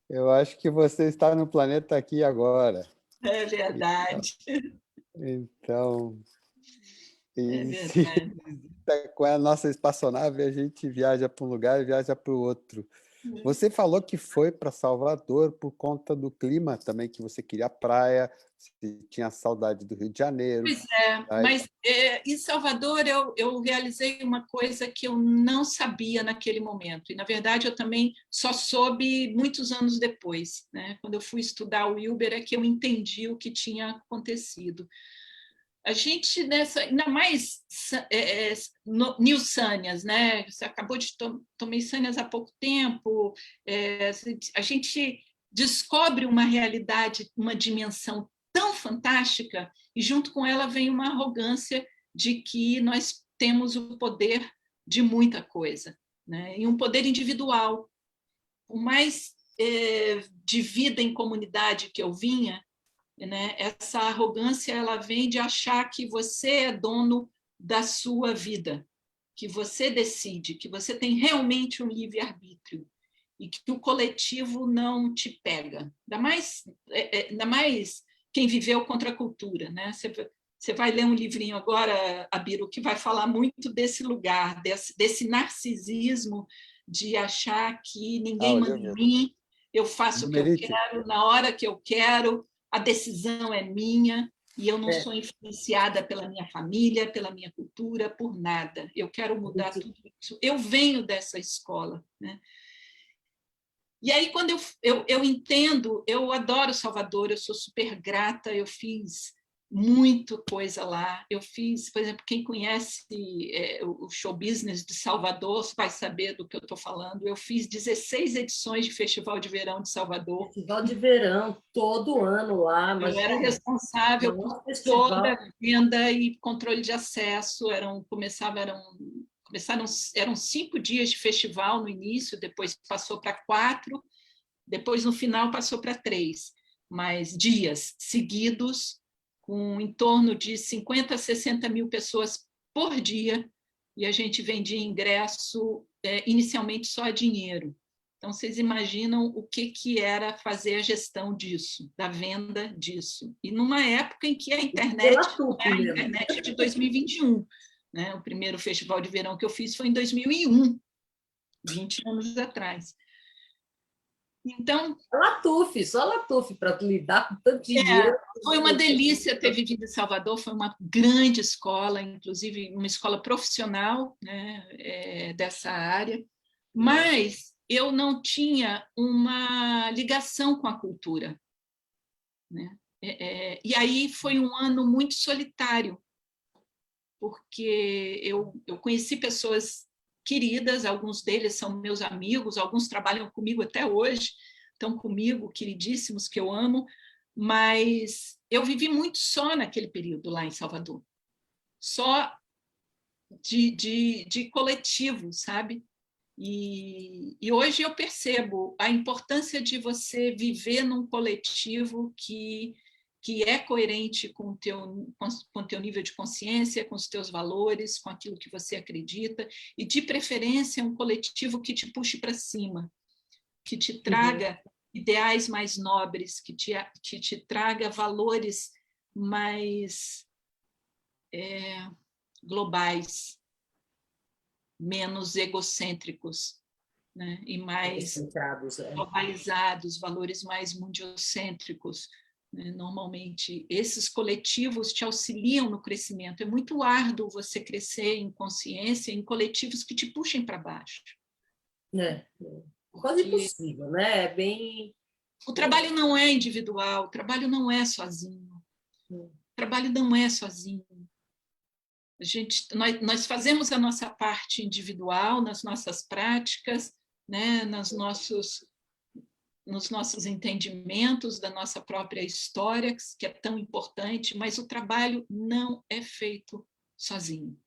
eu acho que você está no planeta aqui e agora. É verdade. Então, é verdade. Com a nossa espaçonave, a gente viaja para um lugar e viaja para o outro. Você falou que foi para Salvador por conta do clima também, que você queria praia, tinha saudade do Rio de Janeiro. Pois é, mas em Salvador eu realizei uma coisa que eu não sabia naquele momento. E, na verdade, eu também só soube muitos anos depois, né? Quando eu fui estudar o Wilber, é que eu entendi o que tinha acontecido. A gente, ainda mais New Sânias, né? Você acabou de tomei Sânias há pouco tempo, a gente descobre uma realidade, uma dimensão tão fantástica, e junto com ela vem uma arrogância de que nós temos o poder de muita coisa, né? E um poder individual. Por mais de vida em comunidade que eu vinha, né? Essa arrogância ela vem de achar que você é dono da sua vida, que você decide, que você tem realmente um livre-arbítrio e que o coletivo não te pega. Ainda mais quem viveu contra a cultura, né? Você vai ler um livrinho agora, Abiro, que vai falar muito desse lugar, desse narcisismo de achar que ninguém manda em mim, eu faço o que eu quero, na hora que eu quero, a decisão é minha e eu não sou influenciada pela minha família, pela minha cultura, por nada. Eu quero mudar tudo isso. Eu venho dessa escola, né? E aí, quando eu entendo, eu adoro Salvador, eu sou super grata, eu fiz muito coisa lá. Eu fiz, por exemplo, quem conhece o show business de Salvador vai saber do que eu estou falando. Eu fiz 16 edições de Festival de Verão de Salvador. Festival de verão, todo ano lá, Eu era imagina. responsável por toda a venda e controle de acesso. Eram 5 dias de festival no início, depois passou para 4, depois no final passou para 3, mas dias seguidos, com em torno de 50 a 60 mil pessoas por dia, e a gente vendia ingresso inicialmente só a dinheiro. Então, vocês imaginam o que era fazer a gestão disso, da venda disso. E numa época em que a internet era a internet de 2021. Né? O primeiro festival de verão que eu fiz foi em 2001, 20 anos atrás. Então, só Latuf para lidar com tanto dinheiro. Foi uma delícia ter vivido em Salvador, foi uma grande escola, inclusive uma escola profissional, né, dessa área, mas eu não tinha uma ligação com a cultura. Né? E aí foi um ano muito solitário, porque eu conheci pessoas queridas, alguns deles são meus amigos, alguns trabalham comigo até hoje, estão comigo, queridíssimos, que eu amo, mas eu vivi muito só naquele período lá em Salvador, só de coletivo, sabe? E hoje eu percebo a importância de você viver num coletivo que é coerente com o teu nível de consciência, com os teus valores, com aquilo que você acredita, e de preferência um coletivo que te puxe para cima, que te traga ideais mais nobres, que te traga valores mais globais, menos egocêntricos, né? E mais globalizados, valores mais mundiocêntricos. Né? Normalmente, esses coletivos te auxiliam no crescimento. É muito árduo você crescer em consciência em coletivos que te puxem para baixo. Quase impossível, né? O trabalho não é individual, o trabalho não é sozinho. O trabalho não é sozinho. Nós fazemos a nossa parte individual nas nossas práticas, né, nos nossos entendimentos da nossa própria história, que é tão importante, mas o trabalho não é feito sozinho.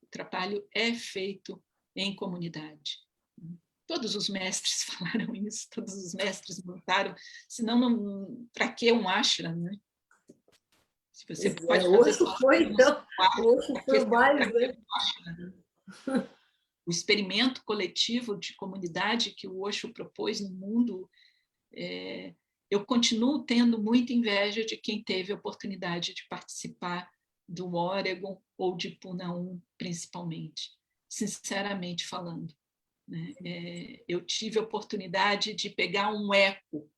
O trabalho é feito em comunidade. Todos os mestres falaram isso, todos os mestres montaram, senão, para que um ashram, né? Se você pode fazer Osho foi, então, Osho foi mais, né? O experimento coletivo de comunidade que o Osho propôs no mundo, eu continuo tendo muita inveja de quem teve a oportunidade de participar do Oregon ou de Punaum, principalmente, sinceramente falando. Né? Eu tive a oportunidade de pegar um eco,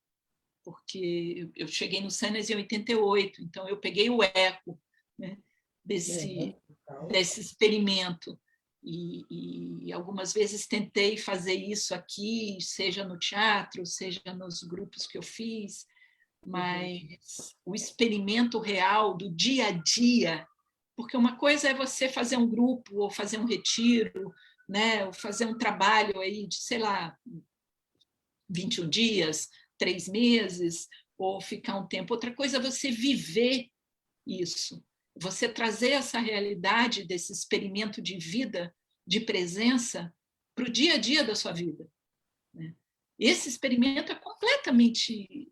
porque eu cheguei no Sanas em 88, então eu peguei o eco, né, desse experimento. E algumas vezes tentei fazer isso aqui, seja no teatro, seja nos grupos que eu fiz, mas o experimento real do dia a dia, porque uma coisa é você fazer um grupo ou fazer um retiro, né, ou fazer um trabalho aí de, sei lá, 21 dias, 3 meses, ou ficar um tempo. Outra coisa é você viver isso, você trazer essa realidade desse experimento de vida, de presença, para o dia a dia da sua vida. Né? Esse experimento é completamente...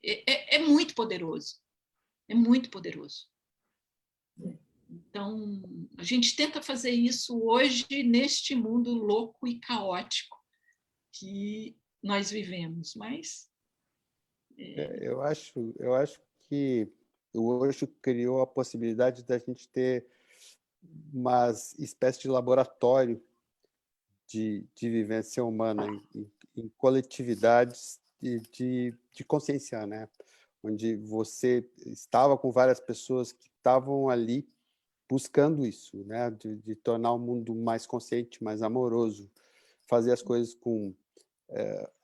é muito poderoso. É muito poderoso. Então, a gente tenta fazer isso hoje neste mundo louco e caótico que nós vivemos, mas... Eu acho que o Osho criou a possibilidade da gente ter uma espécie de laboratório de vivência humana em coletividades de consciência, né? Onde você estava com várias pessoas que estavam ali buscando isso, né? De tornar o mundo mais consciente, mais amoroso, fazer as coisas com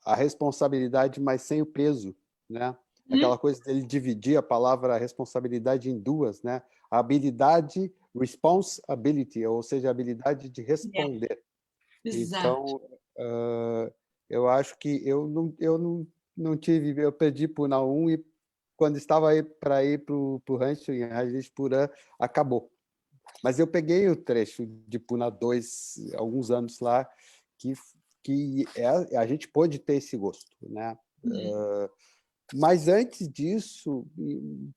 a responsabilidade, mas sem o peso, né? aquela coisa dele dividir a palavra responsabilidade em duas, né? A habilidade, responsibility, ou seja, a habilidade de responder. Exato. Então, eu acho que eu não tive, eu perdi Puna 1 e quando estava aí para ir para o rancho em Rajeshpura, acabou. Mas eu peguei o trecho de Puna 2 alguns anos lá, que a gente pôde ter esse gosto, né? Mas antes disso,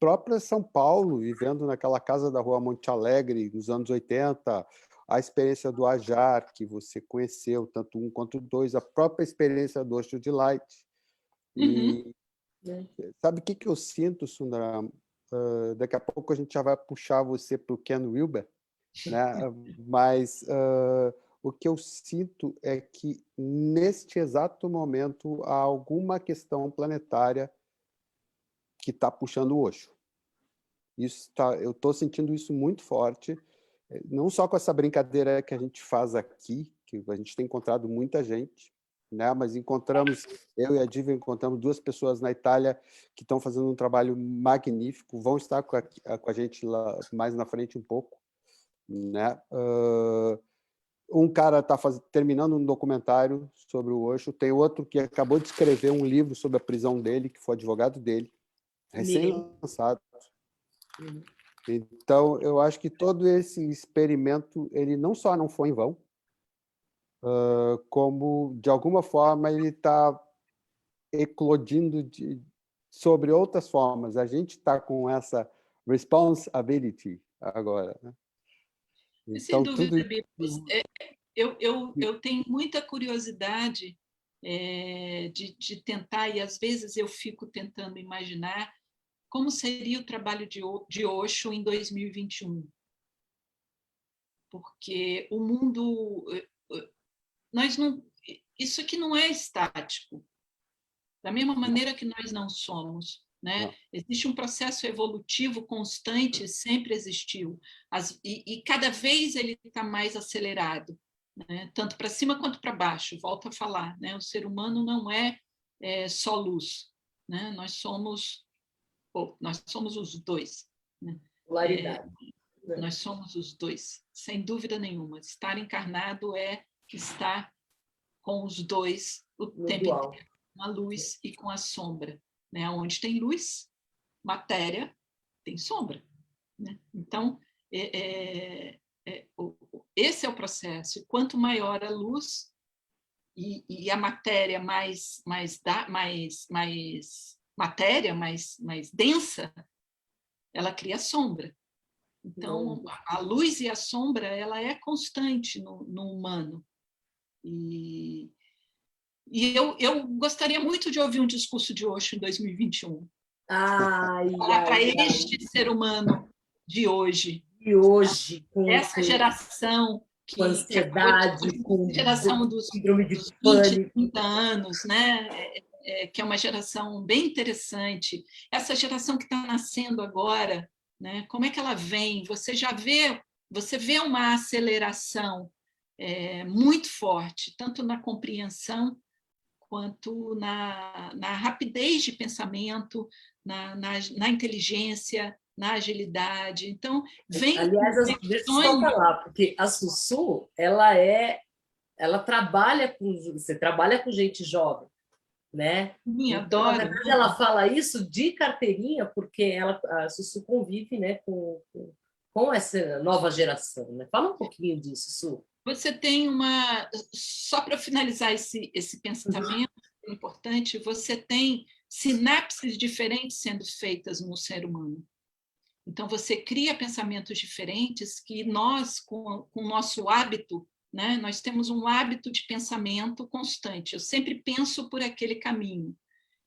própria São Paulo, vivendo naquela casa da Rua Monte Alegre, nos anos 80, a experiência do Ajar, que você conheceu, tanto um quanto o dois, a própria experiência do Osho de Light. E sabe o que eu sinto, Sundara? Daqui a pouco a gente já vai puxar você para o Ken Wilber, né? Mas o que eu sinto é que, neste exato momento, há alguma questão planetária que está puxando o Osho. Eu estou sentindo isso muito forte, não só com essa brincadeira que a gente faz aqui, que a gente tem encontrado muita gente, né? Mas eu e a Diva encontramos 2 pessoas na Itália que estão fazendo um trabalho magnífico, vão estar com a gente lá mais na frente um pouco, né? Um cara está terminando um documentário sobre o Osho, tem outro que acabou de escrever um livro sobre a prisão dele, que foi advogado dele, recém-lançado. Então, eu acho que todo esse experimento, ele não só não foi em vão, como, de alguma forma, ele está eclodindo sobre outras formas. A gente está com essa responsibility agora, né? Sem Então, dúvida, tudo Bibos. Eu tenho muita curiosidade de tentar, e às vezes eu fico tentando imaginar como seria o trabalho de Osho em 2021. Porque o mundo... Isso aqui não é estático, da mesma maneira que nós não somos. Né? Existe um processo evolutivo constante, sempre existiu, e cada vez ele está mais acelerado, né? Tanto para cima quanto para baixo. Volto a falar, né? O ser humano não é só luz, né? Nós somos os dois, né? Polaridade. Nós somos os dois, sem dúvida nenhuma. Estar encarnado é estar com os dois o tempo inteiro, com a luz e com a sombra. Né? Onde tem luz, matéria, tem sombra. Né? Então, esse é o processo. E quanto maior a luz e a matéria mais matéria, mais densa, ela cria sombra. Então, a luz e a sombra, ela é constante no humano. E eu gostaria muito de ouvir um discurso de Osho em 2021. Para este ser humano de hoje. E hoje, com essa geração com ansiedade, com geração dos síndrome de 20, pânico. 30 anos, né? Que é uma geração bem interessante. Essa geração que está nascendo agora, né? Como é que ela vem? Você vê uma aceleração muito forte, tanto na compreensão quanto na rapidez de pensamento, na inteligência, na agilidade. Então, vem... Aliás, deixa eu só falar, porque a Sussu, ela trabalha você trabalha com gente jovem, né? Sim, então, adoro. Na verdade, ela fala isso de carteirinha, porque a Sussu convive, né, com essa nova geração, né? Fala um pouquinho disso, Sussu. Você tem só para finalizar esse pensamento importante, você tem sinapses diferentes sendo feitas no ser humano. Então, você cria pensamentos diferentes que nós, com o nosso hábito, né, nós temos um hábito de pensamento constante. Eu sempre penso por aquele caminho.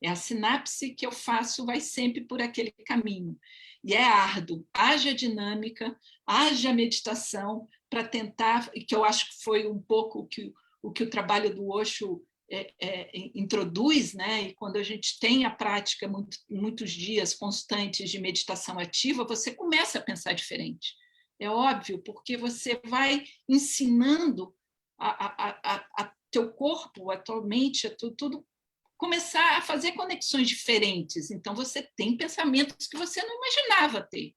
A sinapse que eu faço vai sempre por aquele caminho. E é árduo. Haja dinâmica, haja meditação para tentar, que eu acho que foi um pouco o que o trabalho do Osho introduz, né? E quando a gente tem a prática muitos dias constantes de meditação ativa, você começa a pensar diferente. É óbvio, porque você vai ensinando a teu corpo, a tua mente, tudo começar a fazer conexões diferentes. Então, você tem pensamentos que você não imaginava ter.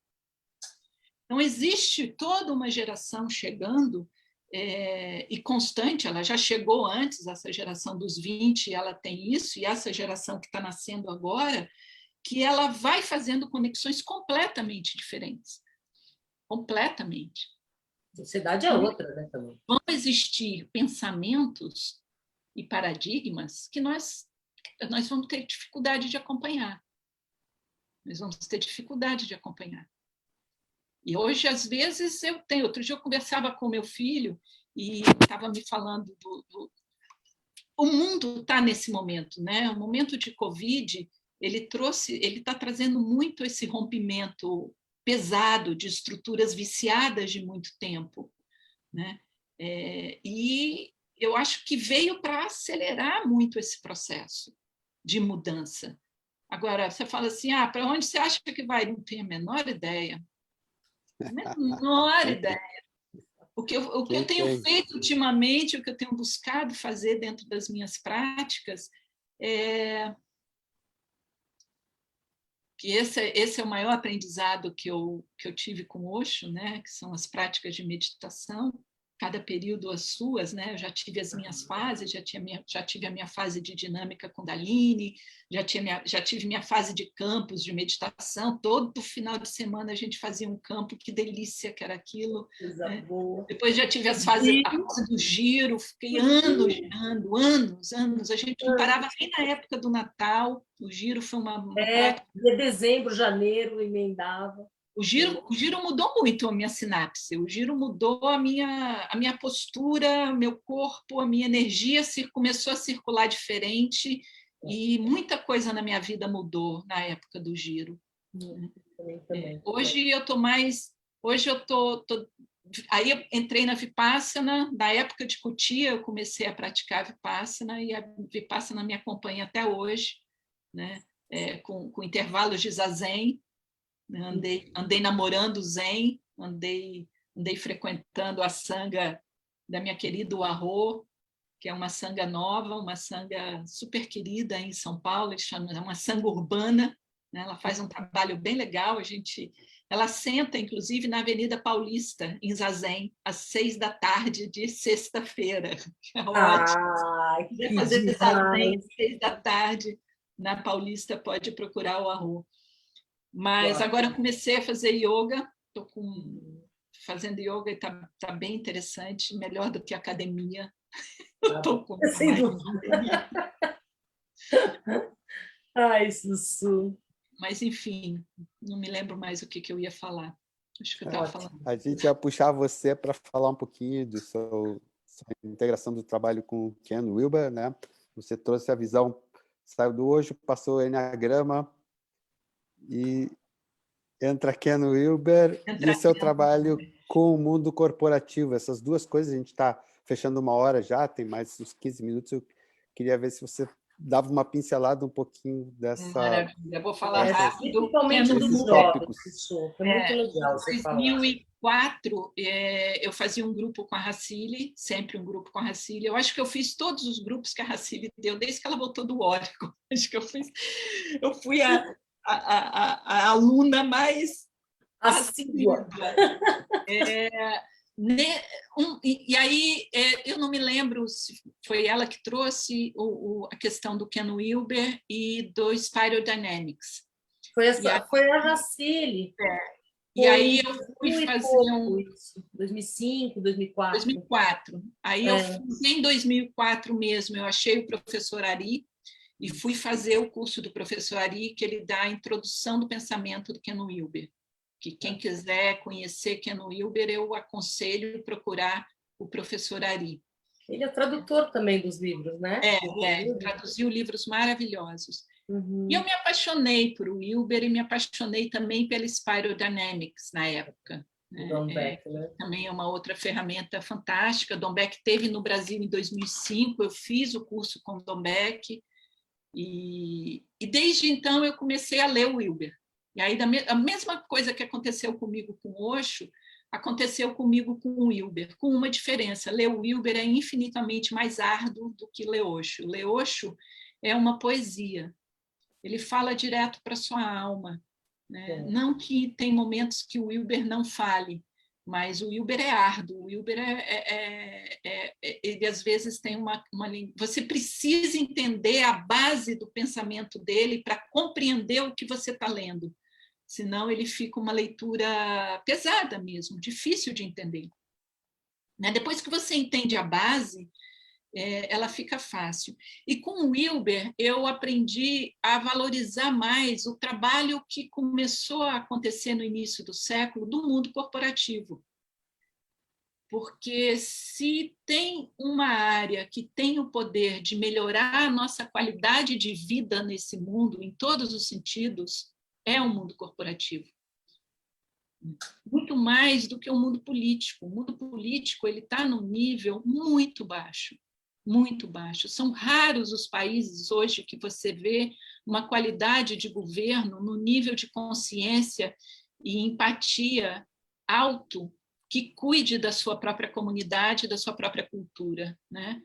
Então, existe toda uma geração chegando, e constante, ela já chegou antes, essa geração dos 20, ela tem isso, e essa geração que está nascendo agora, que ela vai fazendo conexões completamente diferentes. Completamente. A sociedade é outra, né, também. Vão existir pensamentos e paradigmas que nós vamos ter dificuldade de acompanhar. Nós vamos ter dificuldade de acompanhar. E hoje, às vezes, outro dia eu conversava com meu filho e estava me falando o mundo está nesse momento, né? O momento de Covid, ele está trazendo muito esse rompimento pesado de estruturas viciadas de muito tempo, né? E eu acho que veio para acelerar muito esse processo de mudança. Agora, você fala assim, para onde você acha que vai? Não tenho a menor ideia. Menor ideia. O que eu tenho feito ultimamente, o que eu tenho buscado fazer dentro das minhas práticas, que esse é o maior aprendizado que eu tive com Osho, né? Que são as práticas de meditação, cada período as suas, né? Eu já tive as minhas fases, já tive a minha fase de dinâmica Kundalini, já tive minha fase de campos de meditação. Todo final de semana a gente fazia um campo, que delícia que era aquilo. Né? Depois já tive a fase do giro, fiquei anos girando, anos. A gente não parava nem na época do Natal. O giro foi uma prática. De dezembro, janeiro, emendava. O giro mudou muito a minha sinapse, o giro mudou a minha postura, meu corpo, a minha energia começou a circular diferente e muita coisa na minha vida mudou na época do giro. Também. Hoje eu estou mais... Hoje eu aí eu entrei na Vipassana, na época de Kutia eu comecei a praticar a Vipassana e a Vipassana me acompanha até hoje, né? Com intervalos de Zazen. Andei namorando o Zen, andei frequentando a sanga da minha querida Uarro, que é uma sanga nova, uma sanga super querida em São Paulo, é uma sanga urbana, né? Ela faz um trabalho bem legal, ela senta, inclusive, na Avenida Paulista, em Zazen, às 6h de sexta-feira. É ótimo. Fazer Zazen às 6h na Paulista, pode procurar o Uarro. Mas agora eu comecei a fazer yoga, estou fazendo yoga e está bem interessante, melhor do que academia. Estou com Ai, Sussu. Mas, enfim, não me lembro mais o que eu ia falar. Acho que eu estava falando. A gente ia puxar você para falar um pouquinho da sua integração do trabalho com Ken Wilber, né? Você trouxe a visão, saiu do Osho, passou o Enneagrama, e entra Ken Wilber e o seu trabalho com o mundo corporativo. Essas duas coisas, a gente está fechando 1 hora já, tem mais uns 15 minutos. Eu queria ver se você dava uma pincelada um pouquinho dessa... Maravilha, vou falar rápido. Principalmente dos tópicos. Foi muito legal você falar. Em 2004, eu fazia um grupo com a Racili, sempre um grupo com a Racili. Eu acho que eu fiz todos os grupos que a Racili deu, desde que ela voltou do Oracle. Acho que eu fui a aluna mais assídua. E aí, eu não me lembro se foi ela que trouxe a questão do Ken Wilber e do Spiral Dynamics. Foi a Racili. E aí eu fui fazer 2005, 2004. 2004. Aí eu fiz em 2004 mesmo, eu achei o professor Ari e fui fazer o curso do professor Ari, que ele dá a introdução do pensamento do Ken Wilber. Que quem quiser conhecer Ken Wilber, eu aconselho procurar o professor Ari. Ele é tradutor também dos livros, né? Traduziu livros maravilhosos. E eu me apaixonei por Wilber e me apaixonei também pela Spiral Dynamics na época. Don Beck, né? Também é uma outra ferramenta fantástica. Don Beck teve no Brasil em 2005, eu fiz o curso com Don Beck e desde então eu comecei a ler o Wilber. E aí a mesma coisa que aconteceu comigo com o Osho, aconteceu comigo com o Wilber, com uma diferença. Ler o Wilber é infinitamente mais árduo do que ler Osho. Ler Osho é uma poesia. Ele fala direto para a sua alma, né? Não que tem momentos que o Wilber não fale, mas o Wilber é árduo, o Wilber ele às vezes tem uma você precisa entender a base do pensamento dele para compreender o que você está lendo, senão ele fica uma leitura pesada mesmo, difícil de entender. Né? Depois que você entende a base, ela fica fácil. E com o Wilber, eu aprendi a valorizar mais o trabalho que começou a acontecer no início do século do mundo corporativo. Porque se tem uma área que tem o poder de melhorar a nossa qualidade de vida nesse mundo, em todos os sentidos, é o mundo corporativo. Muito mais do que o mundo político. O mundo político está num nível muito baixo. Muito baixo. São raros os países hoje que você vê uma qualidade de governo no nível de consciência e empatia alto que cuide da sua própria comunidade, da sua própria cultura. Né?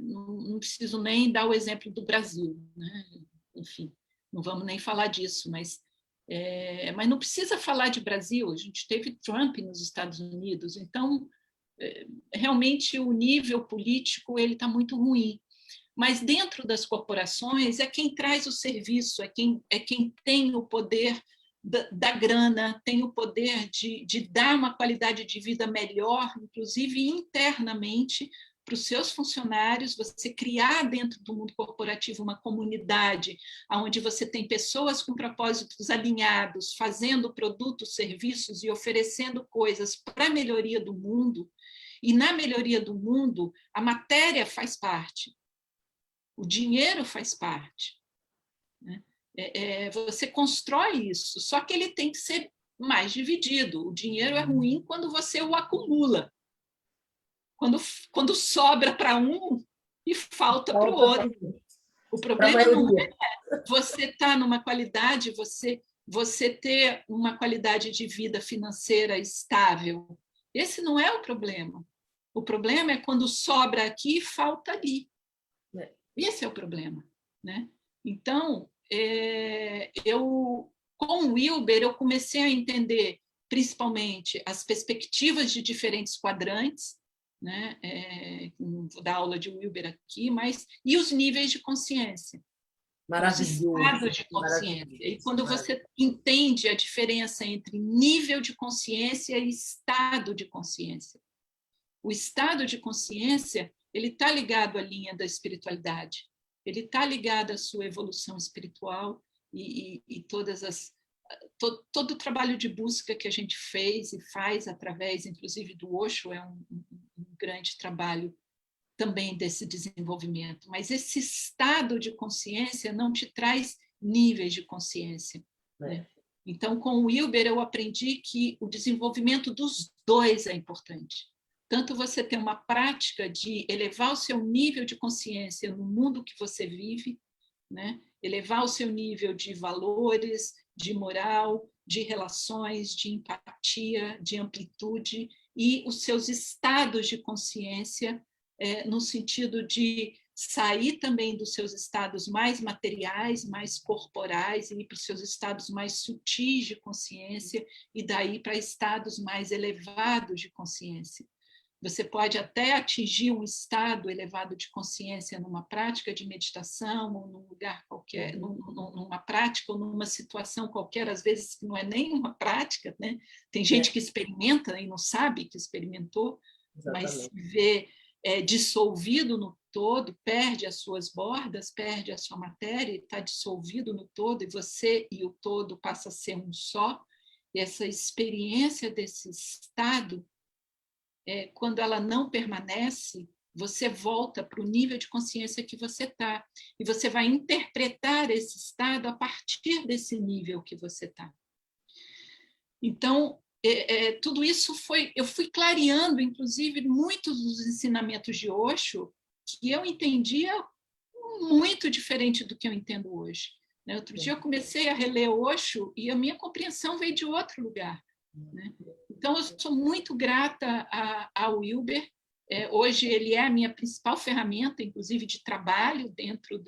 Não preciso nem dar o exemplo do Brasil. Né? Enfim, não vamos nem falar disso, mas não precisa falar de Brasil. A gente teve Trump nos Estados Unidos, então realmente o nível político ele está muito ruim. Mas dentro das corporações é quem traz o serviço, é quem tem o poder da grana, tem o poder de dar uma qualidade de vida melhor, inclusive internamente, para os seus funcionários, você criar dentro do mundo corporativo uma comunidade onde você tem pessoas com propósitos alinhados, fazendo produtos, serviços e oferecendo coisas para a melhoria do mundo. E na melhoria do mundo, a matéria faz parte, o dinheiro faz parte. Né? Você constrói isso, só que ele tem que ser mais dividido. O dinheiro é ruim quando você o acumula. Quando sobra para um e falta para o outro. O problema não é você estar numa qualidade, você ter uma qualidade de vida financeira estável. Esse não é o problema. O problema é quando sobra aqui e falta ali. Esse é o problema. Né? Então, com o Wilber, eu comecei a entender principalmente as perspectivas de diferentes quadrantes, né? Não vou dar aula de Wilber aqui, e os níveis de consciência. Maravilhoso. Os estados de consciência. E quando você entende a diferença entre nível de consciência e estado de consciência. O estado de consciência ele está ligado à linha da espiritualidade, ele está ligado à sua evolução espiritual e todo o trabalho de busca que a gente fez e faz através, inclusive, do Osho, é um grande trabalho também desse desenvolvimento. Mas esse estado de consciência não te traz níveis de consciência. Né? Então, com o Wilber, eu aprendi que o desenvolvimento dos dois é importante. Tanto você ter uma prática de elevar o seu nível de consciência no mundo que você vive, né? Elevar o seu nível de valores, de moral, de relações, de empatia, de amplitude e os seus estados de consciência, no sentido de sair também dos seus estados mais materiais, mais corporais, e ir para os seus estados mais sutis de consciência, e daí para estados mais elevados de consciência. Você pode até atingir um estado elevado de consciência numa prática de meditação, ou num lugar qualquer, numa prática ou numa situação qualquer, às vezes não é nem uma prática, né? Tem gente que experimenta e não sabe que experimentou, mas se vê dissolvido no todo, perde as suas bordas, perde a sua matéria, está dissolvido no todo, e você e o todo passa a ser um só. E essa experiência desse estado, quando ela não permanece, você volta para o nível de consciência que você está. E você vai interpretar esse estado a partir desse nível que você está. Então, tudo isso eu fui clareando, inclusive, muitos dos ensinamentos de Osho, que eu entendia muito diferente do que eu entendo hoje. Outro dia eu comecei a reler Osho e a minha compreensão veio de outro lugar. Né? Então, eu sou muito grata ao Wilber, Hoje ele é a minha principal ferramenta, inclusive de trabalho dentro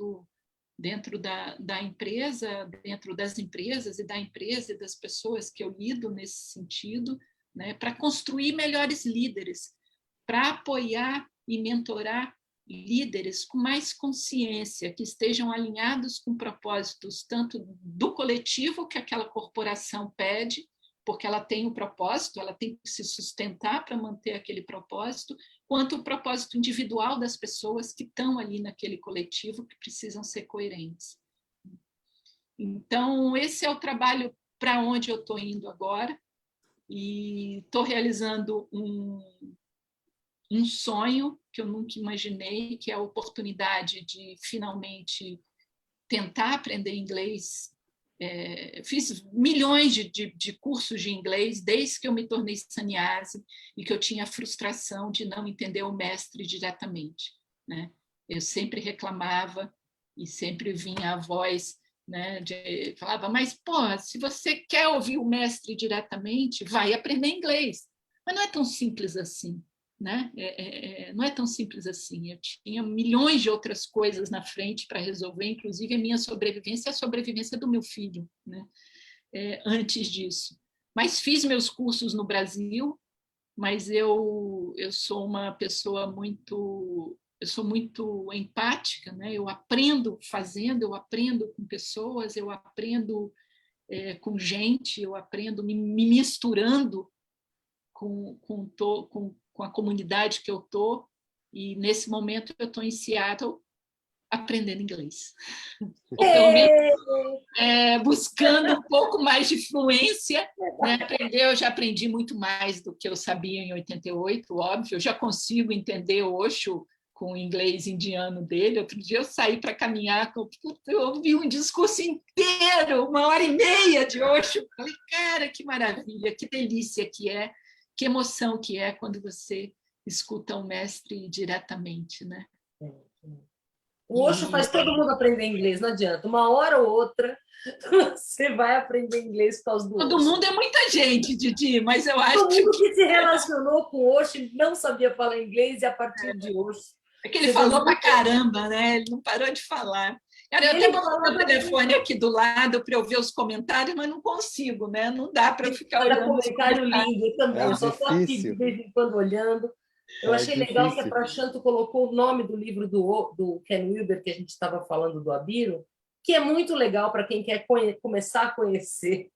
da empresa, dentro das empresas e da empresa e das pessoas que eu lido nesse sentido, né, para construir melhores líderes, para apoiar e mentorar líderes com mais consciência, que estejam alinhados com propósitos tanto do coletivo que aquela corporação pede, porque ela tem um propósito, ela tem que se sustentar para manter aquele propósito, quanto o propósito individual das pessoas que estão ali naquele coletivo, que precisam ser coerentes. Então, esse é o trabalho para onde eu estou indo agora, e estou realizando um sonho que eu nunca imaginei, que é a oportunidade de finalmente tentar aprender inglês. Fiz milhões de cursos de inglês desde que eu me tornei sannyasi e que eu tinha a frustração de não entender o mestre diretamente, né? Eu sempre reclamava e sempre vinha a voz, né, falava, mas, pô, se você quer ouvir o mestre diretamente, vai aprender inglês. Mas não é tão simples assim, né? Não é tão simples assim. Eu tinha milhões de outras coisas na frente para resolver, inclusive a minha sobrevivência e a sobrevivência do meu filho, né? Antes disso. Mas fiz meus cursos no Brasil, mas eu sou uma pessoa muito... Eu sou muito empática, né? Eu aprendo fazendo, eu aprendo com pessoas, eu aprendo com gente, eu aprendo me misturando com a comunidade que eu estou, e nesse momento eu estou em Seattle aprendendo inglês. Ou pelo menos buscando um pouco mais de fluência, né? Eu já aprendi muito mais do que eu sabia em 88, óbvio, eu já consigo entender Osho com o inglês indiano dele. Outro dia eu saí para caminhar, eu ouvi um discurso inteiro, 1h30 de Osho. Falei, cara, que maravilha, que delícia que emoção que é quando você escuta o mestre diretamente, né? O Osho faz todo mundo aprender inglês, não adianta. Uma hora ou outra você vai aprender inglês por causa do Osho. Todo mundo é muita gente, Didi, mas eu acho todo mundo que se relacionou com o Osho não sabia falar inglês, e a partir de Osho... É que ele falou pra caramba, né? Ele não parou de falar. Cara, eu até botei meu telefone aqui do lado para eu ver os comentários, mas não consigo, né? Não dá para ficar olhando. Comentário lindo, eu também. Eu só estou aqui de vez em quando olhando. Eu achei legal que a Prashanto colocou o nome do livro do Ken Wilber, que a gente estava falando, do Abiro, que é muito legal para quem quer começar a conhecer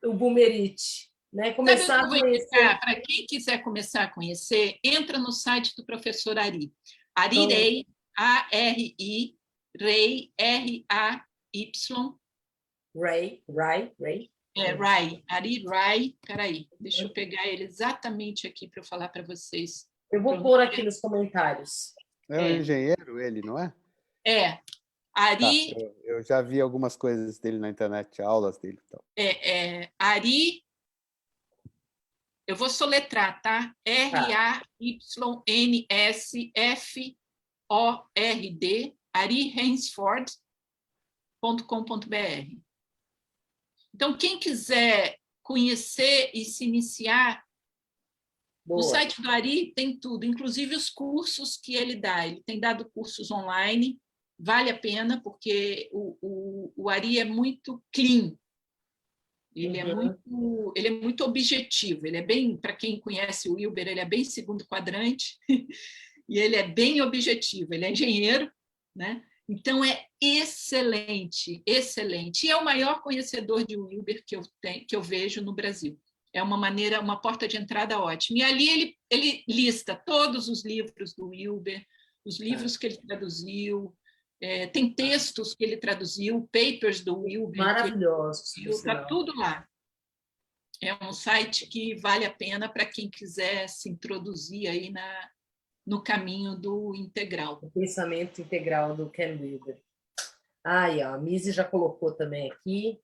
o Bumerite. Né? Começar a conhecer. Para quem quiser começar a conhecer, entra no site do professor Ari. Ari Rey, A-R-I, Rey, R-A-Y. Ray. Ray, Ari Ray. Peraí, deixa eu pegar ele exatamente aqui para eu falar para vocês. Eu vou pôr aqui nos comentários. É um engenheiro, ele, não é? Ari. Tá, eu já vi algumas coisas dele na internet, aulas dele. Então. Ari. Eu vou soletrar, tá? R-A-Y-N-S-F-O-R-D, arihensford.com.br. Então, quem quiser conhecer e se iniciar, no site do Ari tem tudo, inclusive os cursos que ele dá. Ele tem dado cursos online, vale a pena, porque o Ari é muito clean. Ele é muito objetivo, ele é bem, para quem conhece o Wilber, ele é bem segundo quadrante, e ele é bem objetivo, ele é engenheiro, né? Então é excelente, excelente. E é o maior conhecedor de Wilber que eu vejo no Brasil. É uma porta de entrada ótima. E ali ele lista todos os livros do Wilber, os livros que ele traduziu, tem textos que ele traduziu, papers do Wilber. Maravilhosos. Está tudo lá. É um site que vale a pena para quem quiser se introduzir aí no caminho do integral. O pensamento integral do Ken Wilber. A Misi já colocou também aqui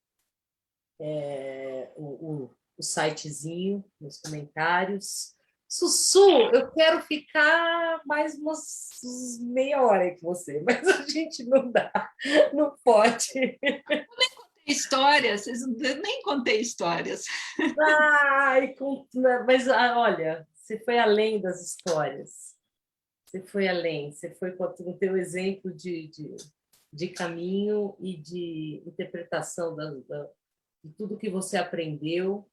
o sitezinho nos comentários. Sussu, eu quero ficar mais umas meia hora aí com você, mas a gente não dá, não pode. Eu nem contei histórias, nem contei histórias. Mas olha, Você foi além das histórias. Você foi além. Você foi com o teu exemplo de caminho e de interpretação de tudo que você aprendeu.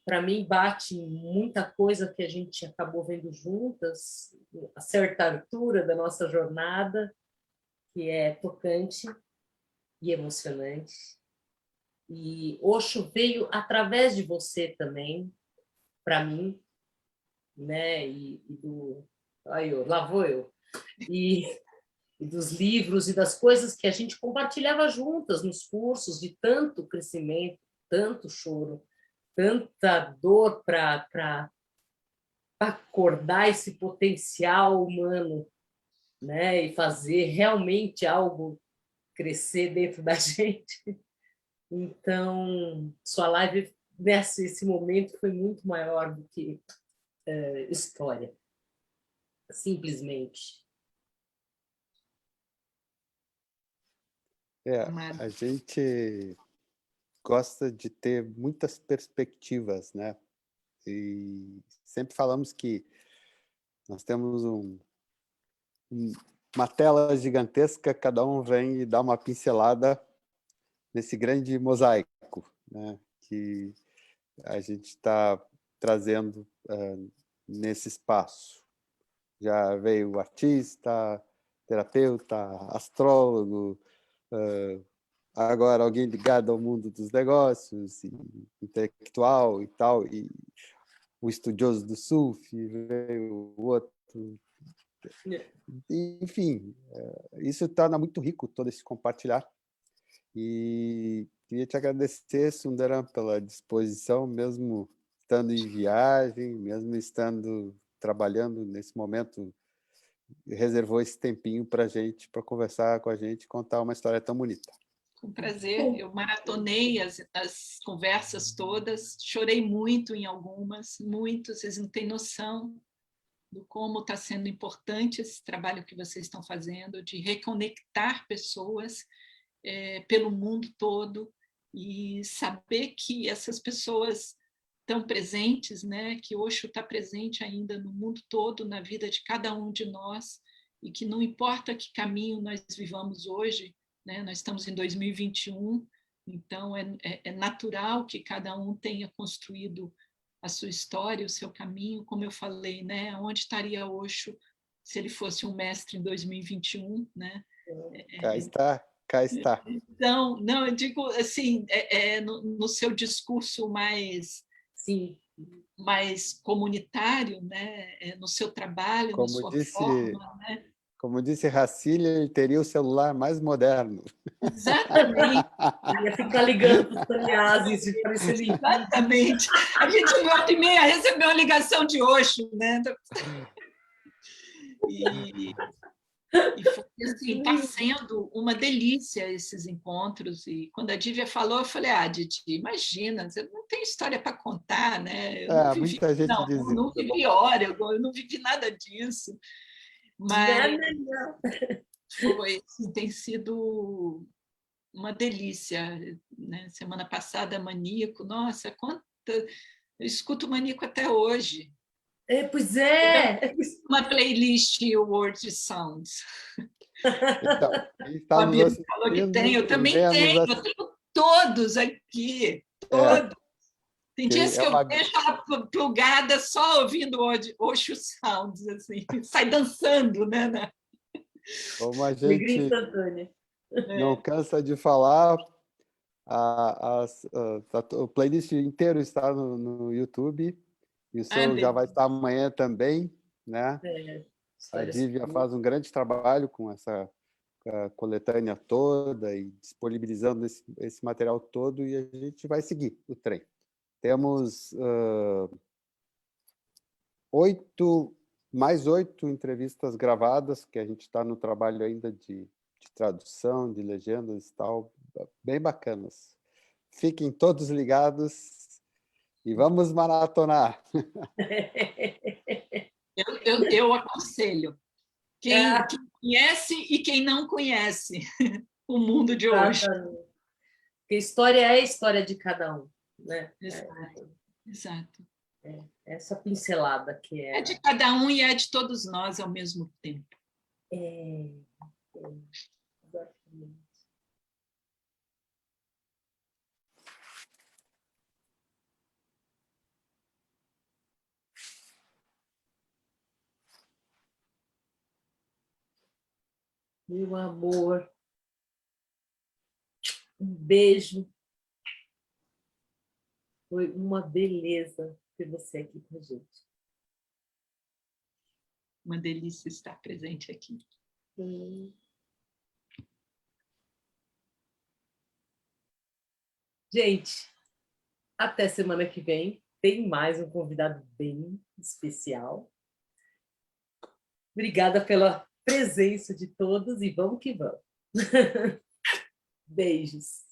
Para mim, bate muita coisa que a gente acabou vendo juntas, a certa altura da nossa jornada, que é tocante e emocionante. E Osho veio através de você também, para mim, né? Lá vou eu. E dos livros e das coisas que a gente compartilhava juntas nos cursos, de tanto crescimento, tanto choro, tanta dor para acordar esse potencial humano, né? E fazer realmente algo crescer dentro da gente. Então, sua live esse momento foi muito maior do que história, simplesmente. A gente gosta de ter muitas perspectivas, né? E sempre falamos que nós temos uma tela gigantesca, cada um vem e dá uma pincelada nesse grande mosaico, né? Que a gente está trazendo nesse espaço. Já veio o artista, terapeuta, astrólogo, agora alguém ligado ao mundo dos negócios, intelectual e tal, e o estudioso do surf, veio o outro. Enfim, isso torna muito rico todo esse compartilhar. E queria te agradecer, Sundaram, pela disposição, mesmo estando em viagem, mesmo estando trabalhando nesse momento, reservou esse tempinho para conversar com a gente, contar uma história tão bonita. Com prazer, eu maratonei as conversas todas, chorei muito em algumas, muito, vocês não têm noção do como está sendo importante esse trabalho que vocês estão fazendo, de reconectar pessoas pelo mundo todo e saber que essas pessoas estão presentes, né? Que Osho está presente ainda no mundo todo, na vida de cada um de nós, e que não importa que caminho nós vivamos hoje, né? Nós estamos em 2021, então é natural que cada um tenha construído a sua história, o seu caminho, como eu falei, né? Onde estaria Osho se ele fosse um mestre em 2021, né? Cá está. Cá está. Então, não, eu digo assim, no seu discurso Sim, mais comunitário, né? No seu trabalho, na sua forma, né? Como disse Racine, ele teria o celular mais moderno. Exatamente. Ia ficar ligando para os sannyasis e para esse livro. Exatamente. A gente, 9h30, recebeu uma ligação de Osho, né? E foi assim, está sendo uma delícia esses encontros. E quando a Dívia falou, eu falei, Didi, imagina, você não tem história para contar, né? Eu não vivi, muita gente diz isso. Não vivi hora, eu não vivi nada disso. Mas foi, assim, tem sido uma delícia, né? Semana passada, Maníaco, nossa, quanta... Eu escuto Maníaco até hoje. Pois é! Uma playlist Words Sounds. Então, quem está nos assistindo, falou que tem, eu também tenho, eu tenho todos aqui, todos. Tem dias que eu deixo ela plugada só ouvindo Osho Sounds, assim, sai dançando, né? Como a gente instantânea. Não cansa de falar, o playlist inteiro está no YouTube, e o seu já vai estar amanhã também, né? A Dívia faz um grande trabalho com essa coletânea toda e disponibilizando esse material todo, e a gente vai seguir o trem. Temos mais 8 entrevistas gravadas, que a gente está no trabalho ainda de tradução, de legendas e tal, bem bacanas. Fiquem todos ligados e vamos maratonar. Eu aconselho. Quem conhece e quem não conhece o mundo de hoje. Porque história é a história de cada um, né? Exato. essa pincelada que É de cada um e é de todos nós ao mesmo tempo. Exatamente. Meu amor, um beijo. Foi uma beleza ter você aqui com a gente. Uma delícia estar presente aqui. Gente, até semana que vem. Tem mais um convidado bem especial. Obrigada pela presença de todos e vamos que vamos. Beijos.